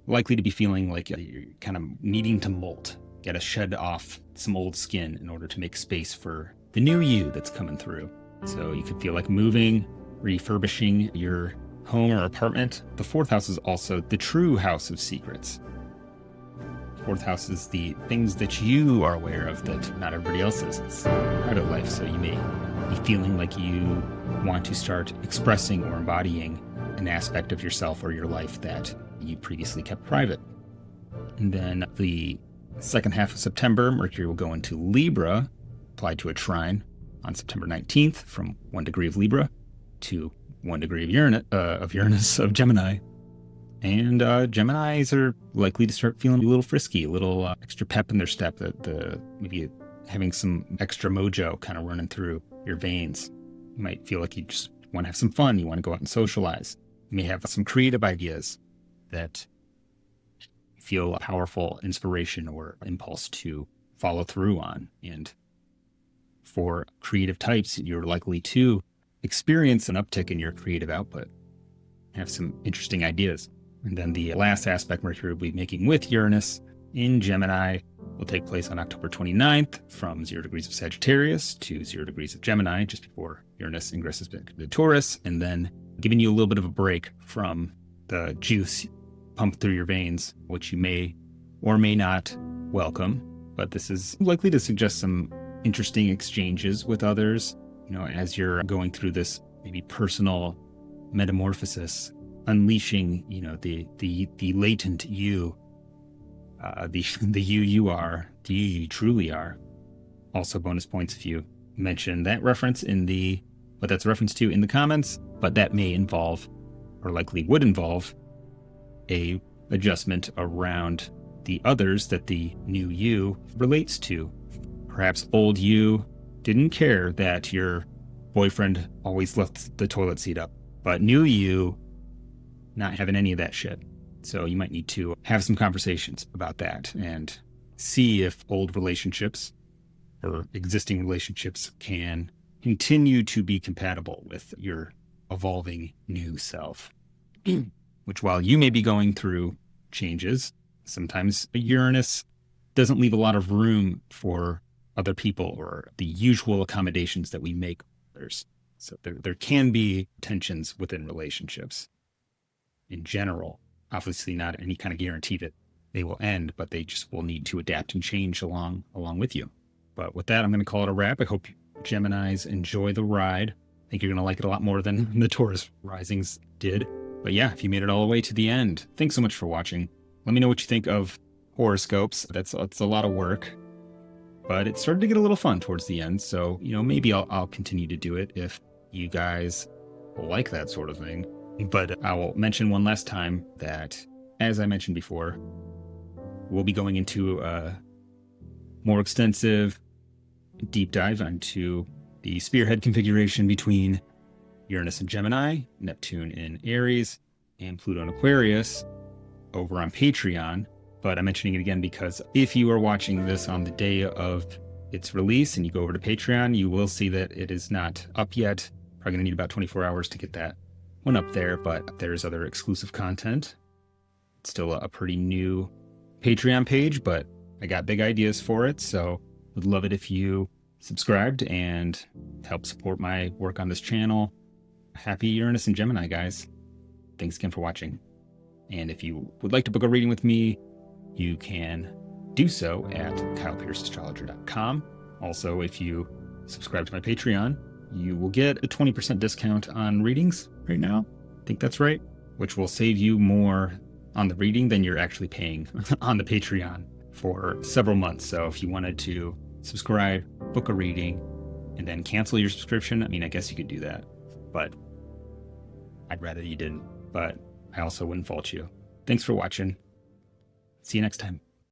likely to be feeling like you're kind of needing to molt. Got to shed off some old skin in order to make space for the new you that's coming through. So you could feel like moving, refurbishing your home or apartment. The 4th house is also the true house of secrets. 4th house is the things that you are aware of that not everybody else is. It's private life, so you may be feeling like you want to start expressing or embodying an aspect of yourself or your life that you previously kept private. And then the second half of September, Mercury will go into Libra, applied to a trine on September 19th from 1 degree of Libra to 1 degree of Uranus of Gemini. And Geminis are likely to start feeling a little frisky, a little extra pep in their step, maybe having some extra mojo kind of running through your veins. You might feel like you just want to have some fun. You want to go out and socialize. You may have some creative ideas that you feel a powerful inspiration or impulse to follow through on. And for creative types, you're likely to experience an uptick in your creative output, have some interesting ideas. And then the last aspect Mercury will be making with Uranus in Gemini will take place on October 29th from 0 degrees of Sagittarius to 0 degrees of Gemini, just before Uranus ingresses back into Taurus, and then giving you a little bit of a break from the juice pumped through your veins, which you may or may not welcome. But this is likely to suggest some interesting exchanges with others, as you're going through this maybe personal metamorphosis, unleashing, the latent you, the you are, the you truly are. Also bonus points if you mention that reference what that's a reference to in the comments, but that may involve, or likely would involve, a adjustment around the others that the new you relates to. Perhaps old you didn't care that your boyfriend always left the toilet seat up, but new you not having any of that shit. So you might need to have some conversations about that and see if old relationships or existing relationships can continue to be compatible with your evolving new self. Which, while you may be going through changes, sometimes Uranus doesn't leave a lot of room for other people or the usual accommodations that we make others. So there can be tensions within relationships in general. Obviously not any kind of guarantee that they will end, but they just will need to adapt and change along with you. But with that, I'm going to call it a wrap. I hope Geminis enjoy the ride. I think you're going to like it a lot more than the Taurus risings did. But yeah, if you made it all the way to the end, thanks so much for watching. Let me know what you think of horoscopes. It's a lot of work, but it started to get a little fun towards the end. So, maybe I'll continue to do it if you guys like that sort of thing. But I will mention one last time that, as I mentioned before, we'll be going into a more extensive deep dive into the spearhead configuration between Uranus in Gemini, Neptune in Aries, and Pluto in Aquarius over on Patreon. But I'm mentioning it again because if you are watching this on the day of its release and you go over to Patreon, you will see that it is not up yet. Probably gonna need about 24 hours to get that one up there, but there's other exclusive content. It's still a pretty new Patreon page, but I got big ideas for it, so would love it if you subscribed and help support my work on this channel. Happy Uranus and Gemini, guys. Thanks again for watching. And if you would like to book a reading with me, you can do so at kylepierceastrologer.com. Also, if you subscribe to my Patreon, you will get a 20% discount on readings right now. I think that's right, which will save you more on the reading than you're actually paying on the Patreon for several months. So if you wanted to subscribe, book a reading, and then cancel your subscription, I mean, I guess you could do that, but I'd rather you didn't. But I also wouldn't fault you. Thanks for watching. See you next time.